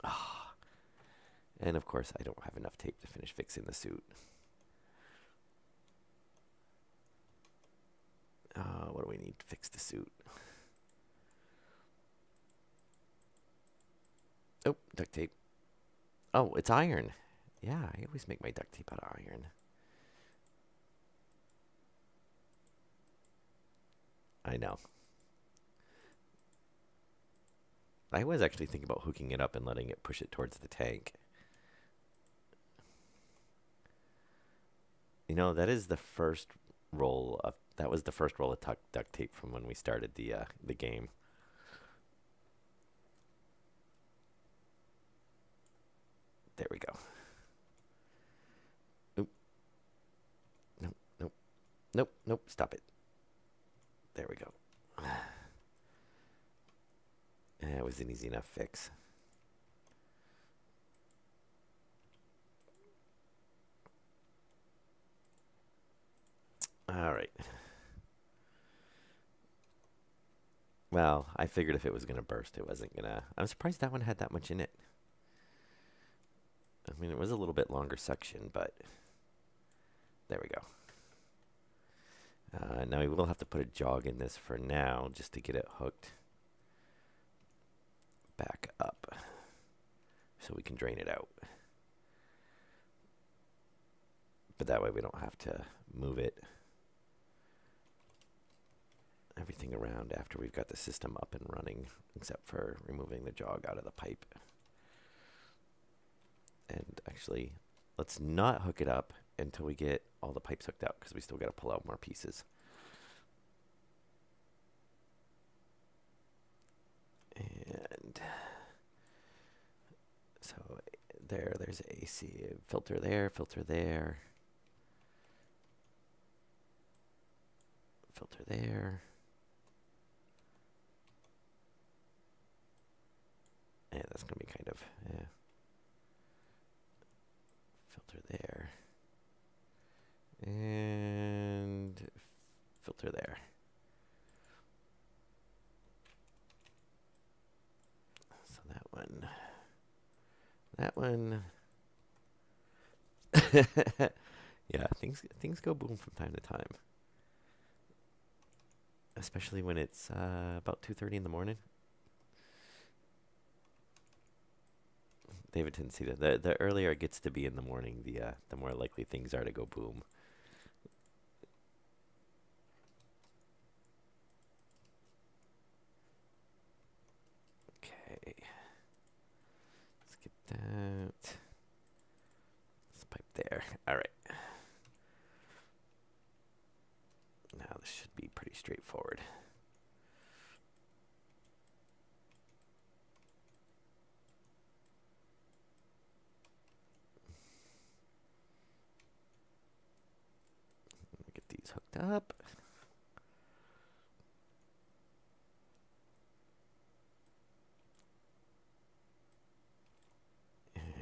Ah. And of course, I don't have enough tape to finish fixing the suit. What do we need to fix the suit? Oh, duct tape. Oh, it's iron. Yeah, I always make my duct tape out of iron. I know. I was actually thinking about hooking it up and letting it push it towards the tank. You know, that is the first roll of that was the first roll of duct tape from when we started the game. There we go. Oop. Nope, nope, nope, nope. Stop it. There we go. It was an easy enough fix. All right. Well, I figured if it was going to burst, it wasn't going to. I'm surprised that one had that much in it. I mean, it was a little bit longer section, but there we go. Now we will have to put a jog in this for now just to get it hooked back up so we can drain it out. But that way we don't have to move everything around after we've got the system up and running, except for removing the jog out of the pipe. And actually, let's not hook it up until we get all the pipes hooked up, because we still got to pull out more pieces. And so there's AC filter there, filter there, filter there. And that's going to be kind of, filter there. And filter there. So that one. Yeah, things go boom from time to time. Especially when it's about 2:30 in the morning. They have a tendency to the earlier it gets to be in the morning, the more likely things are to go boom. Okay, let's get that. This pipe there. All right. Now this should be pretty straightforward. Get these hooked up.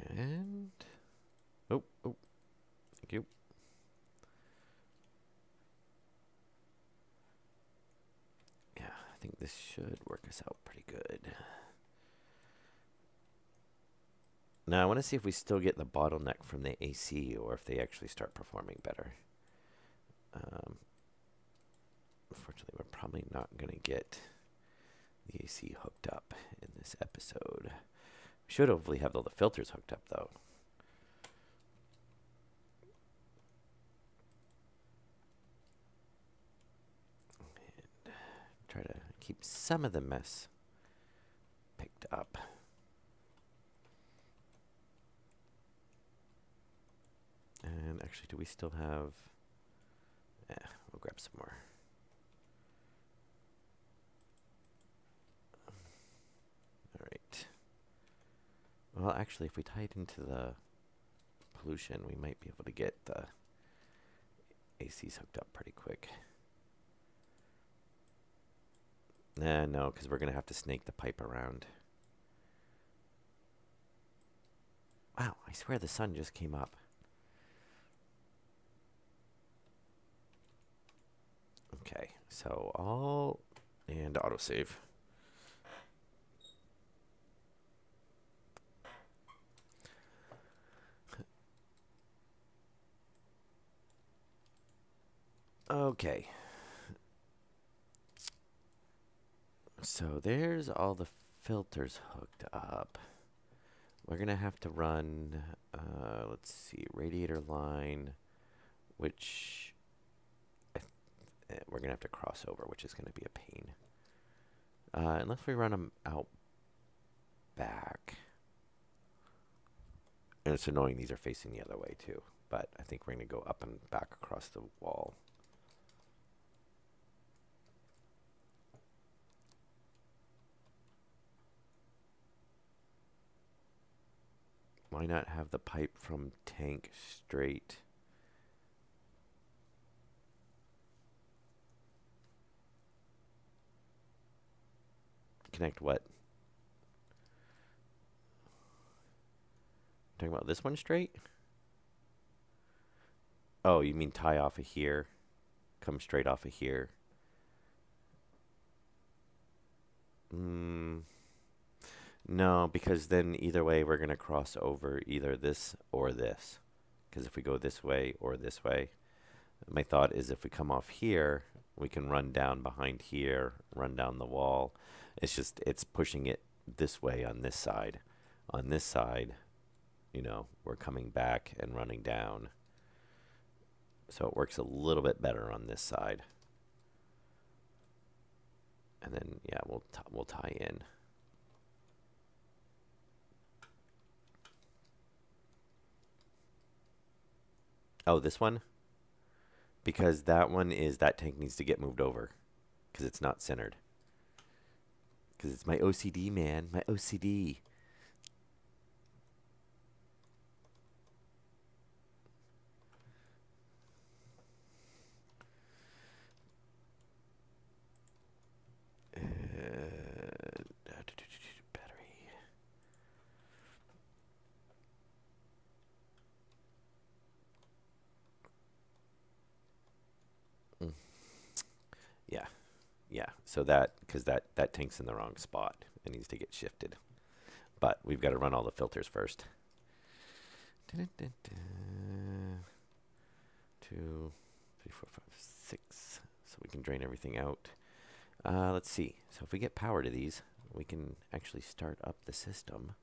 And oh, thank you. Yeah, I think this should work us out pretty good. Now I want to see if we still get the bottleneck from the AC or if they actually start performing better. Unfortunately, we're probably not going to get the AC hooked up in this episode. We should hopefully have all the filters hooked up, though. And try to keep some of the mess picked up. And actually, do we still have... Yeah, we'll grab some more. All right. Well, actually, if we tie it into the pollution, we might be able to get the ACs hooked up pretty quick. No, because we're going to have to snake the pipe around. Wow, I swear the sun just came up. Okay, so all and autosave. Okay. So there's all the filters hooked up. We're going to have to run, let's see, radiator line, which we're going to have to cross over, which is going to be a pain. Unless we run them out back. And it's annoying these are facing the other way too. But I think we're going to go up and back across the wall. Why not have the pipe from tank straight? Connect what? Talking about this one straight? Oh, you mean tie off of here, come straight off of here. No, because then either way we're going to cross over either this or this. Because if we go this way or this way, my thought is if we come off here, we can run down behind here, run down the wall. It's just, it's pushing it this way on this side. On this side, you know, we're coming back and running down. So it works a little bit better on this side. And then, yeah, we'll tie in. Oh, this one? Because that one is, that tank needs to get moved over. Because it's not centered. Because it's my OCD, man. My OCD. Battery. Yeah. Yeah. So that, because that tank's in the wrong spot. It needs to get shifted. But we've got to run all the filters first. 2, 3, 4, 5, 6. So we can drain everything out. Let's see. So if we get power to these, we can actually start up the system.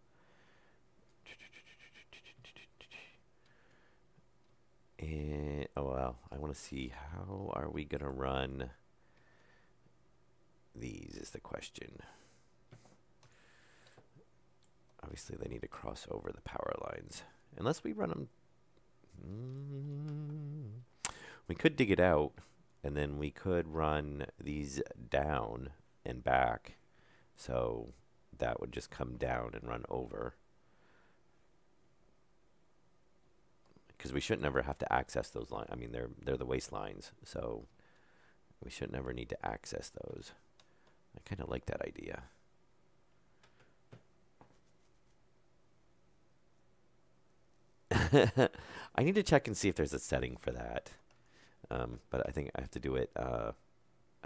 And, oh well, I want to see how are we going to run these is the question. Obviously, they need to cross over the power lines. Unless we run them... we could dig it out, and then we could run these down and back. So that would just come down and run over. Because we shouldn't ever have to access those lines. I mean, they're the waste lines, so we shouldn't ever need to access those. I kind of like that idea. I need to check and see if there's a setting for that. But I think I have to do it. I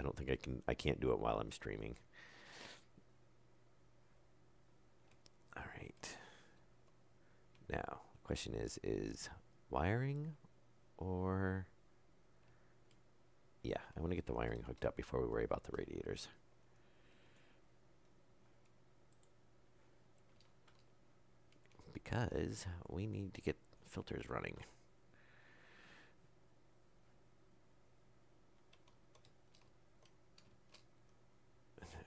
don't think I can't do it while I'm streaming. All right. Now, the question is wiring or... Yeah, I want to get the wiring hooked up before we worry about the radiators. Because we need to get filters running.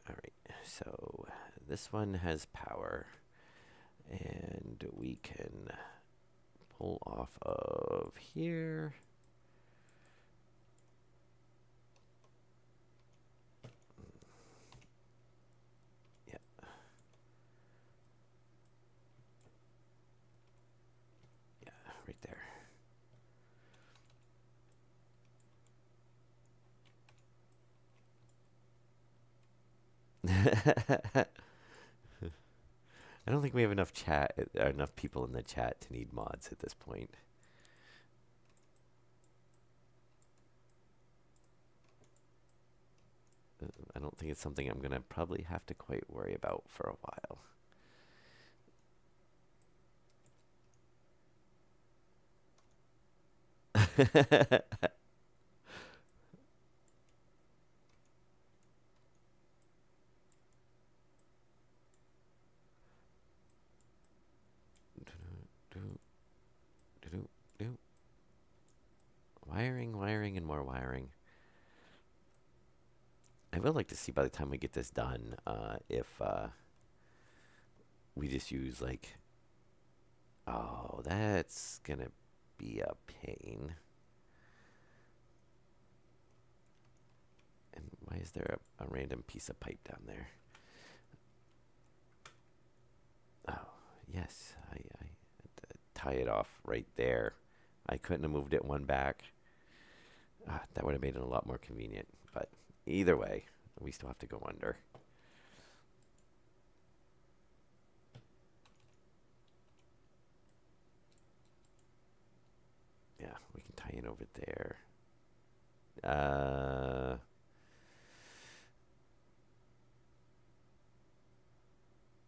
All right, so this one has power, and we can pull off of here. Yeah. Yeah, right there. I don't think we have enough enough people in the chat to need mods at this point. I don't think it's something I'm going to probably have to quite worry about for a while. Wiring, wiring, and more wiring. I would like to see by the time we get this done, if we just use like, oh, that's gonna be a pain. And why is there a random piece of pipe down there? Oh, yes, I tie it off right there. I couldn't have moved it one back. That would have made it a lot more convenient. But either way, we still have to go under. Yeah, we can tie in over there.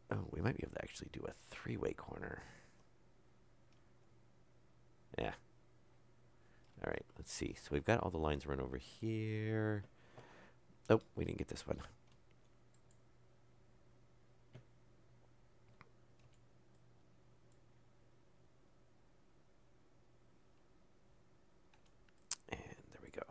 Oh, we might be able to actually do a three-way corner. Yeah. All right, let's see. So we've got all the lines run over here. Oh, we didn't get this one. And there we go.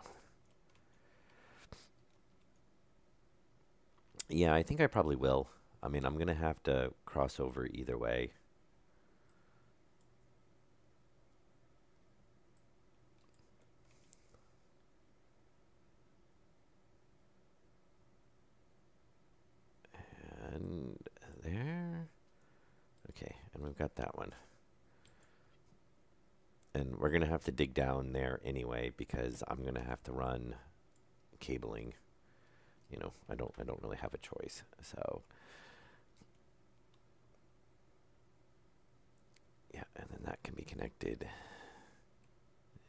Yeah, I think I probably will. I mean, I'm going to have to cross over either way. And there. Okay, and we've got that one. And we're going to have to dig down there anyway because I'm going to have to run cabling. You know, I don't really have a choice. So yeah, and then that can be connected.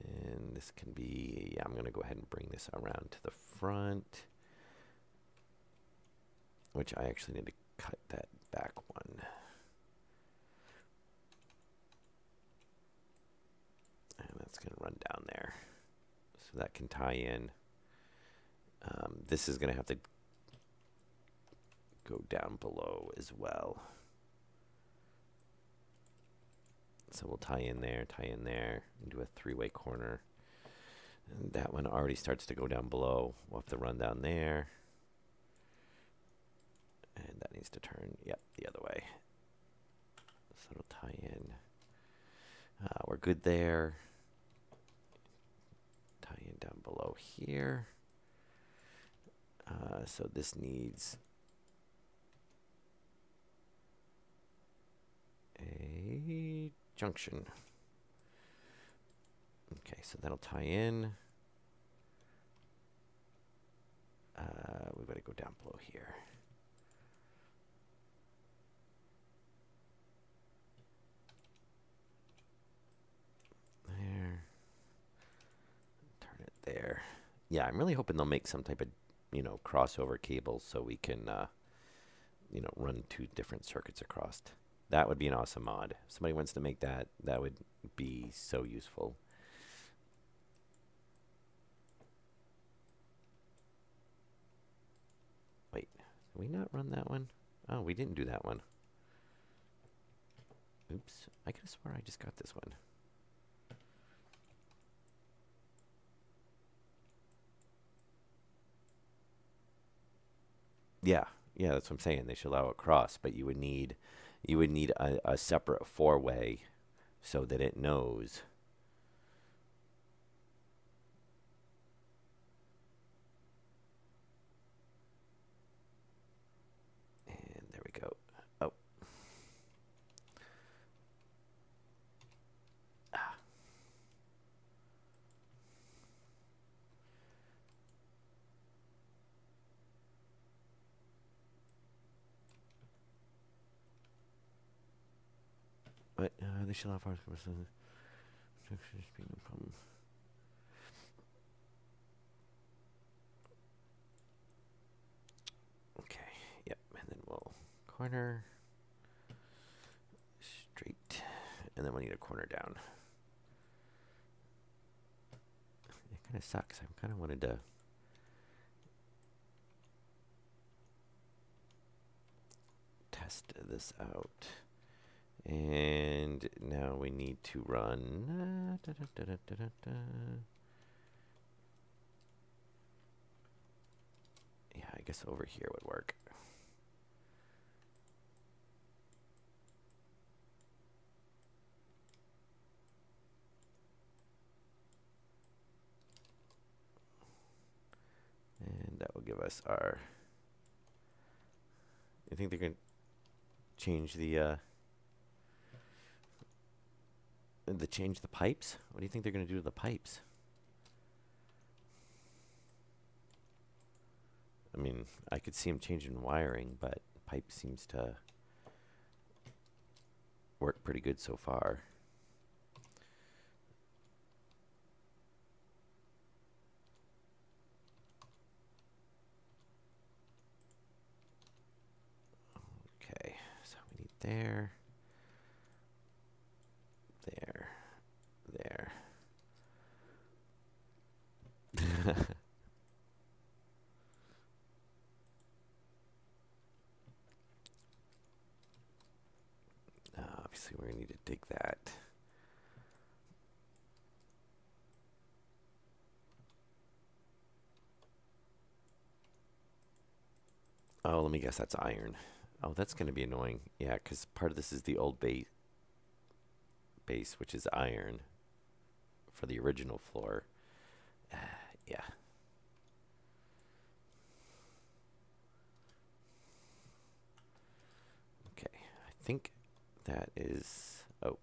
And this can be, yeah, I'm going to go ahead and bring this around to the front, which I actually need to cut that back one. And that's going to run down there. So that can tie in. This is going to have to go down below as well. So we'll tie in there, and do a three-way corner. And that one already starts to go down below. We'll have to run down there. And that needs to turn, yep, the other way. So it'll tie in. We're good there. Tie in down below here. So this needs a junction. Okay, so that'll tie in. We better go down below here. There. Turn it there. Yeah, I'm really hoping they'll make some type of, you know, crossover cable so we can, you know, run two different circuits across. That would be an awesome mod. If somebody wants to make that, that would be so useful. Wait, did we not run that one? Oh, we didn't do that one. Oops, I could have swore I just got this one. Yeah, yeah, that's what I'm saying. They should allow it cross, but you would need a separate four-way so that it knows. And there we go. Oh. Ah. But they should allow parts of no problem. corner. Straight. And then we need a corner down. It kind of sucks. I kind of wanted to test this out. And now we need to run. Yeah, I guess over here would work. And that will give us our... You think they're going to change the pipes? What do you think they're going to do to the pipes? I mean, I could see them changing wiring, but pipe seems to work pretty good so far. Okay, so we need there, there, there. Obviously, we're going to need to dig that. Oh, let me guess, that's iron. Oh, that's going to be annoying. Yeah, because part of this is the old base, which is iron for the original floor. Yeah. Okay, I think that is... Oh.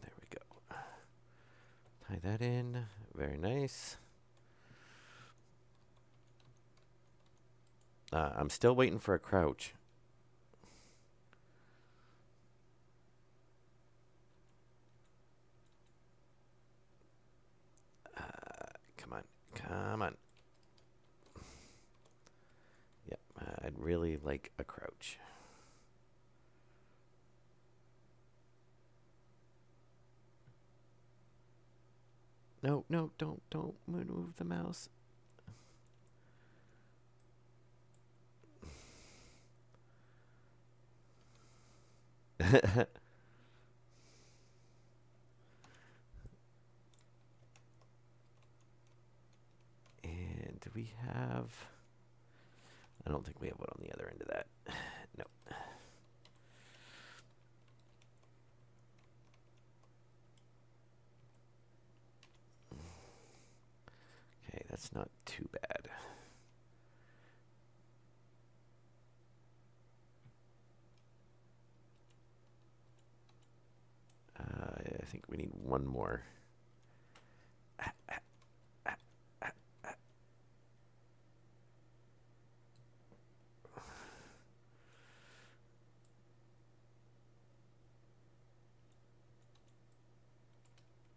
There we go. Tie that in. Very nice. I'm still waiting for a crouch. Come on. Come on. Yep, I'd really like a crouch. No, no, don't move the mouse. And do we have... I don't think we have one on the other end of that. No. Okay, that's not too bad. I think we need one more.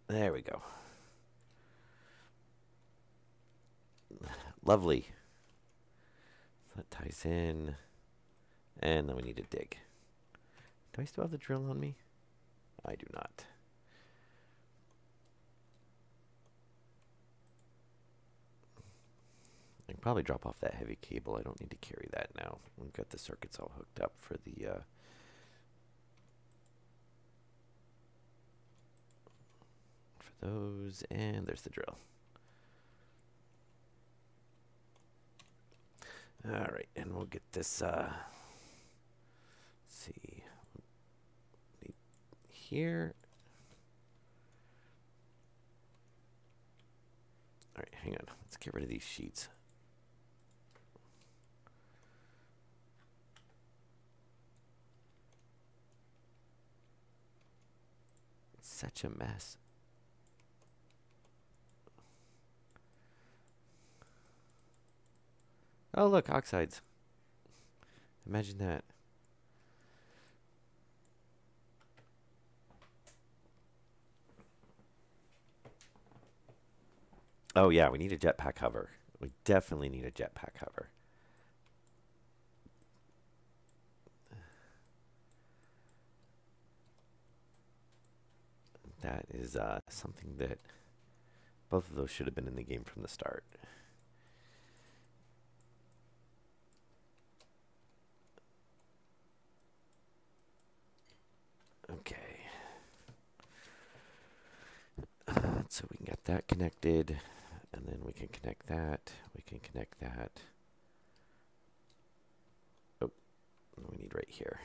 There we go. Lovely. So that ties in. And then we need to dig. Do I still have the drill on me? I do not. I can probably drop off that heavy cable. I don't need to carry that now. We've got the circuits all hooked up for the for those, and there's the drill. All right, and we'll get this. Let's see, here. All right, hang on. Let's get rid of these sheets. It's such a mess. Oh, look, oxides. Imagine that. Oh yeah, we need a jetpack hover. We definitely need a jetpack hover. That is something that both of those should have been in the game from the start. Okay. So we can get that connected, and then we can connect that. We can connect that. Oh, we need right here.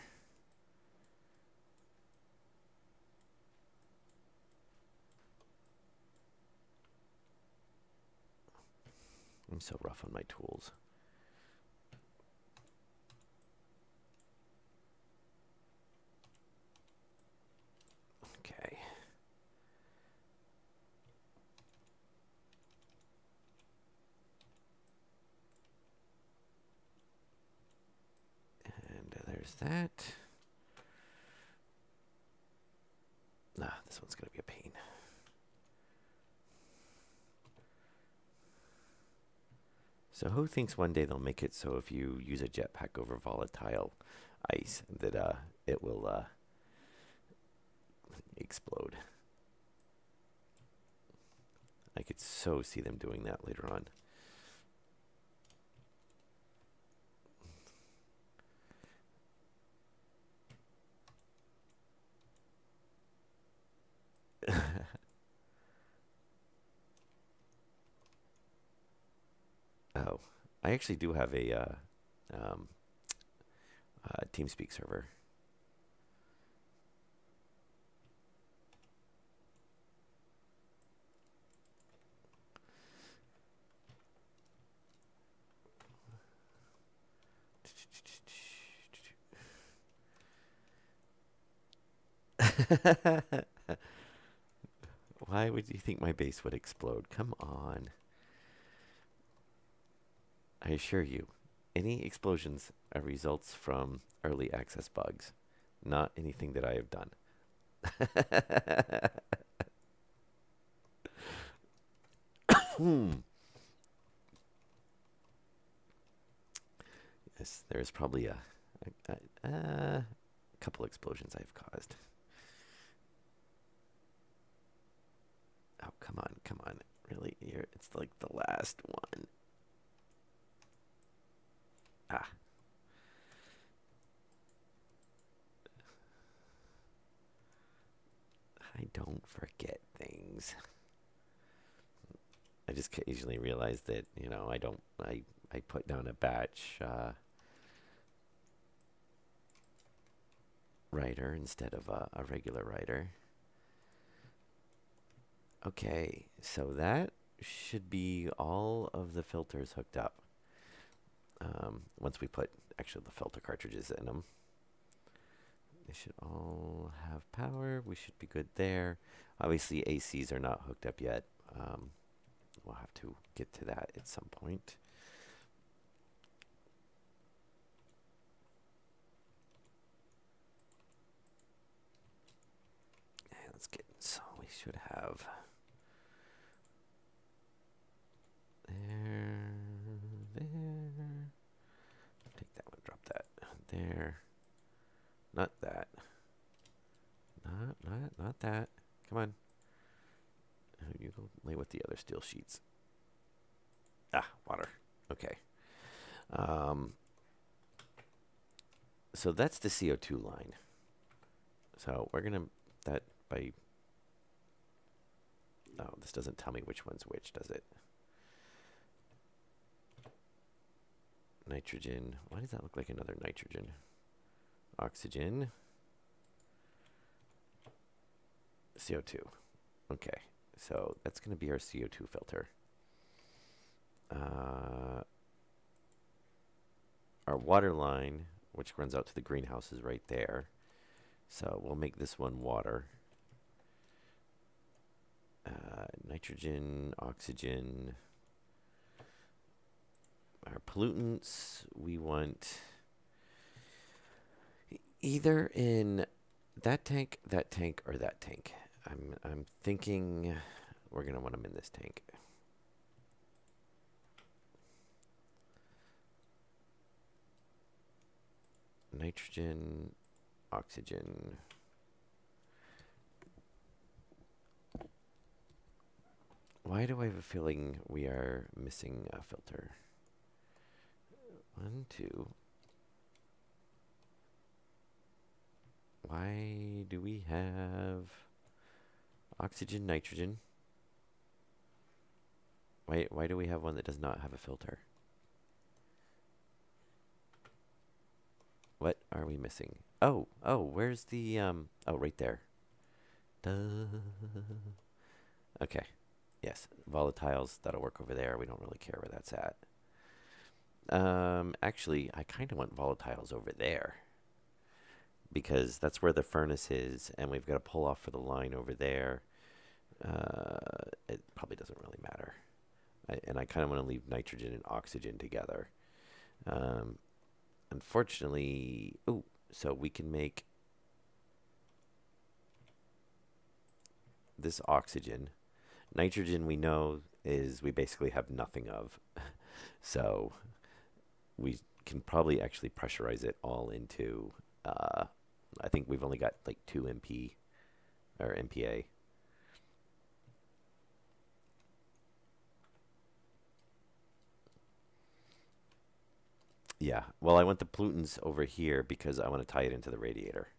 I'm so rough on my tools. Okay. And there's that. Nah, this one's going to be a pain. So who thinks one day they'll make it so if you use a jetpack over volatile ice that it will explode? I could so see them doing that later on. Oh, I actually do have a um, TeamSpeak server. Why would you think my base would explode? Come on. I assure you, any explosions are results from early access bugs, not anything that I have done. Yes, there's probably a couple explosions I've caused. Oh, come on, come on. Really? It's like the last one. Ah. I don't forget things. I just occasionally realize that, I put down a batch writer instead of a regular writer. Okay, so that should be all of the filters hooked up. Once we put actually the filter cartridges in them, they should all have power. We should be good there. Obviously, ACs are not hooked up yet. We'll have to get to that at some point. And let's get, so we should have there, there. Take that one, drop that there. Not that. Not that. Come on. You go lay with the other steel sheets. Ah, water. Okay. So that's the CO2 line. So we're gonna that by. Oh, this doesn't tell me which one's which, does it? Nitrogen. Why does that look like another nitrogen? Oxygen. CO2. Okay, so that's going to be our CO2 filter. Our water line, which runs out to the greenhouse, is right there. So we'll make this one water. Nitrogen, oxygen. Our pollutants, we want either in that tank, or that tank. I'm thinking we're gonna want them in this tank. nitrogen, oxygen. Why do I have a feeling we are missing a filter? 1, 2. Why do we have oxygen, nitrogen? Why do we have one that does not have a filter? What are we missing? Oh, where's the, oh, right there. Duh. Okay. Yes, volatiles, that'll work over there. We don't really care where that's at. Actually, I kind of want volatiles over there, because that's where the furnace is, and we've got to pull off for the line over there. It probably doesn't really matter. And I kind of want to leave nitrogen and oxygen together. Unfortunately, so we can make this oxygen. Nitrogen we know is we basically have nothing of. So we can probably actually pressurize it all into, I think we've only got like 2 MP or MPa. Yeah, well, I want the pollutants over here because I want to tie it into the radiator.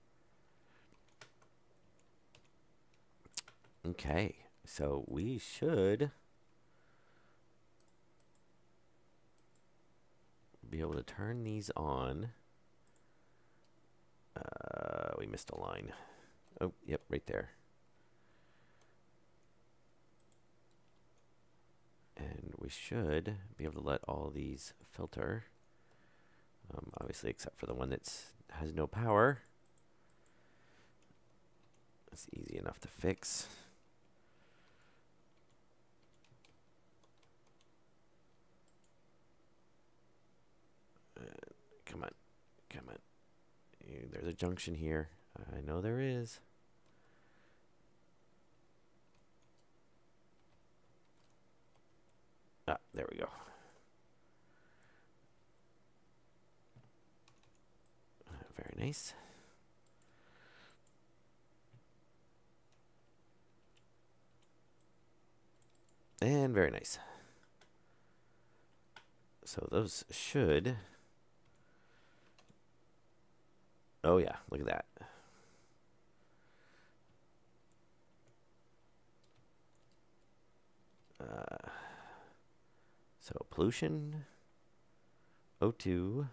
Okay, so we should be able to turn these on. We missed a line. Oh, yep, right there. And we should be able to let all these filter. Obviously, except for the one that has no power. It's easy enough to fix. Come on, come on. There's a junction here. I know there is. Ah, there we go. Very nice. And very nice. So those should... Oh yeah, look at that. So pollution, O2,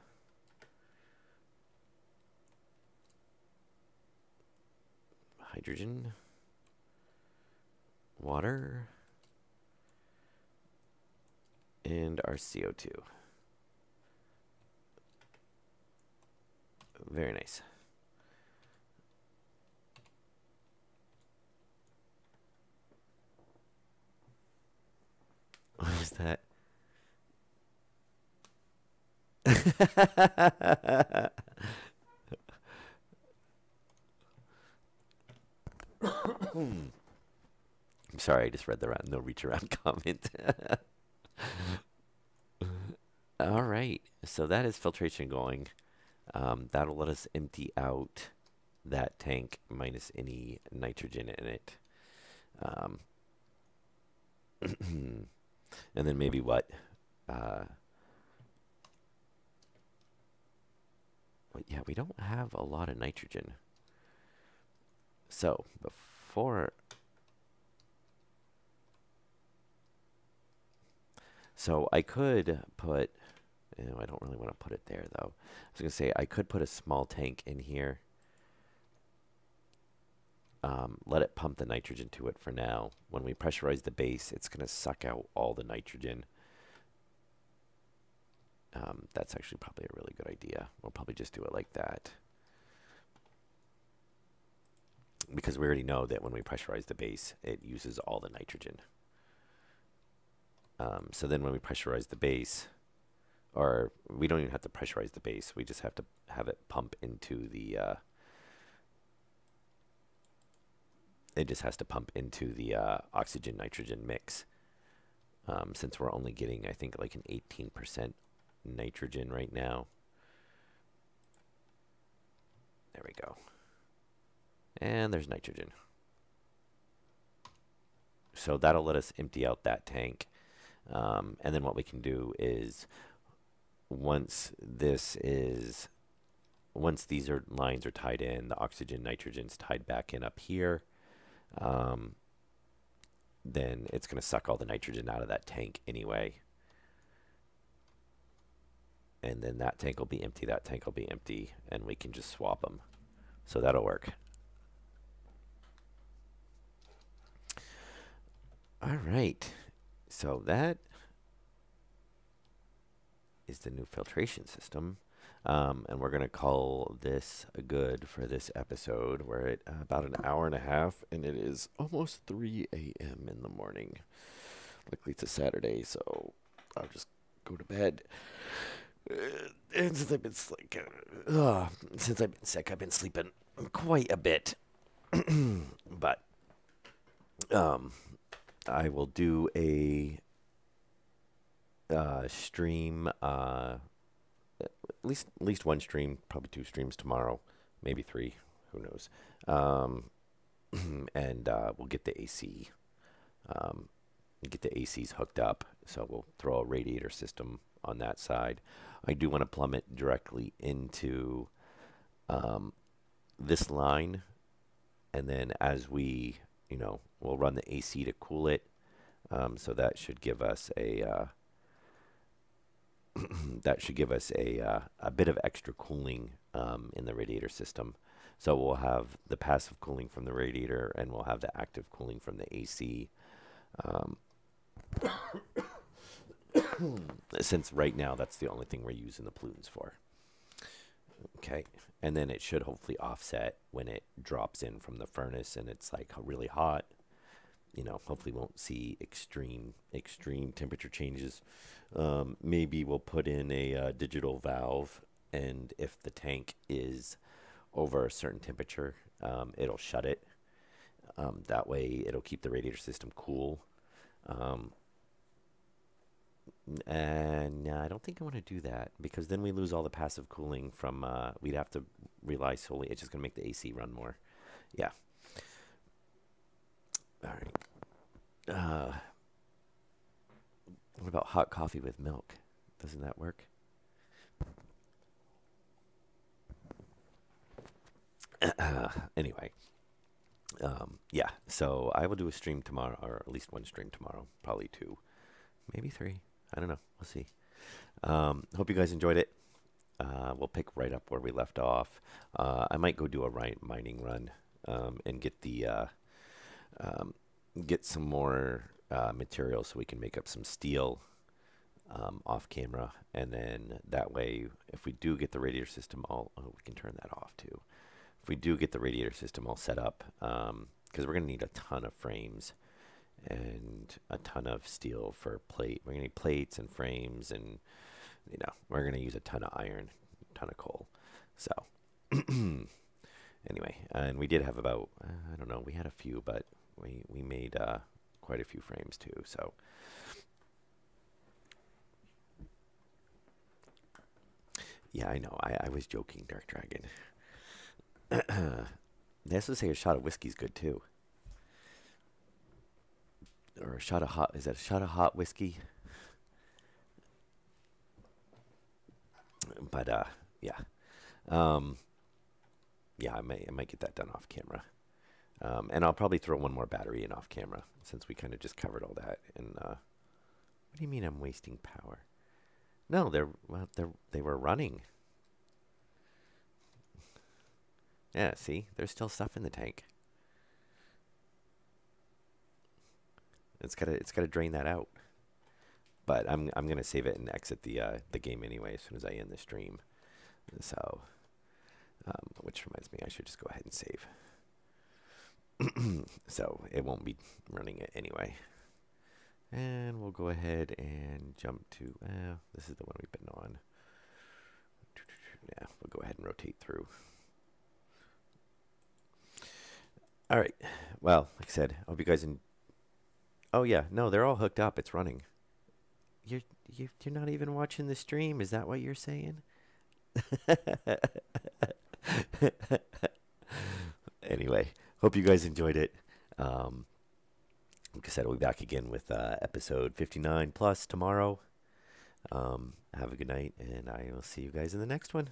hydrogen, water, and our CO2. Very nice. What is that? I'm sorry, I just read the no reach around comment. All right, so that is filtration going. That'll let us empty out that tank minus any nitrogen in it. And then maybe what? Yeah, we don't have a lot of nitrogen. So before... So I could put... I don't really want to put it there, though. I was going to say, I could put a small tank in here. Let it pump the nitrogen to it for now. When we pressurize the base, it's going to suck out all the nitrogen. That's actually probably a really good idea. We'll probably just do it like that. Because we already know that when we pressurize the base, it uses all the nitrogen. So then when we pressurize the base, or we don't even have to pressurize the base, we just have to have it pump into the... it just has to pump into the oxygen-nitrogen mix. Since we're only getting, I think, like an 18% nitrogen right now. There we go. And there's nitrogen. So that'll let us empty out that tank. And then what we can do is once these lines are tied in, the oxygen, nitrogen's tied back in up here, then it's going to suck all the nitrogen out of that tank anyway. And then that tank will be empty, that tank will be empty, and we can just swap them. So that'll work. All right. So that is the new filtration system. And we're going to call this good for this episode. We're at about an hour and a half, and it is almost 3 a.m. in the morning. Luckily, it's a Saturday, so I'll just go to bed. And since I've been sick, I've been sleeping quite a bit. But I will do a stream, at least one stream, probably 2 streams tomorrow, maybe 3, who knows. And we'll get the AC, get the ACs hooked up. So we'll throw a radiator system on that side. I do want to plumb it directly into this line, and then as we, we'll run the AC to cool it. So that should give us a a bit of extra cooling in the radiator system. So we'll have the passive cooling from the radiator, and we'll have the active cooling from the AC. Since right now that's the only thing we're using the pollutants for. Okay, and then it should hopefully offset when it drops in from the furnace and it's like really hot. Hopefully won't see extreme temperature changes. Maybe we'll put in a digital valve, and if the tank is over a certain temperature, it'll shut it. That way it'll keep the radiator system cool. And I don't think I want to do that, because then we lose all the passive cooling from, we'd have to rely solely, it's just going to make the AC run more. Yeah. All right. What about hot coffee with milk? Doesn't that work? Anyway. Yeah, so I will do a stream tomorrow, or at least one stream tomorrow, probably 2, maybe 3. I don't know. We'll see. Hope you guys enjoyed it. We'll pick right up where we left off. I might go do a mining run and get get some more material so we can make up some steel off camera, and then that way, if we do get the radiator system all, we can turn that off too. If we do get the radiator system all set up, because we're going to need a ton of frames and a ton of steel for plate. We're going to need plates and frames, and we're going to use a ton of iron, a ton of coal. So anyway, and we did have about, I don't know, we had a few, but we made quite a few frames too. So yeah, I know. I was joking, Dark Dragon. They also say a shot of whiskey's good too. Or a shot of hot, is that a shot of hot whiskey? But yeah. Yeah, I might get that done off camera. And I'll probably throw one more battery in off camera, since we kind of just covered all that. And what do you mean I'm wasting power? No, they were running. Yeah, see, there's still stuff in the tank. It's gotta drain that out. But I'm gonna save it and exit the game anyway as soon as I end the stream. So, which reminds me, I should just go ahead and save. So it won't be running it anyway. And we'll go ahead and jump to, this is the one we've been on. Yeah, we'll go ahead and rotate through. All right. Well, like I said, I hope you guys oh yeah, no, they're all hooked up. It's running. You're not even watching the stream. Is that what you're saying? Anyway, hope you guys enjoyed it. Like I said, I'll be back again with episode 59 plus tomorrow. Have a good night, and I will see you guys in the next one.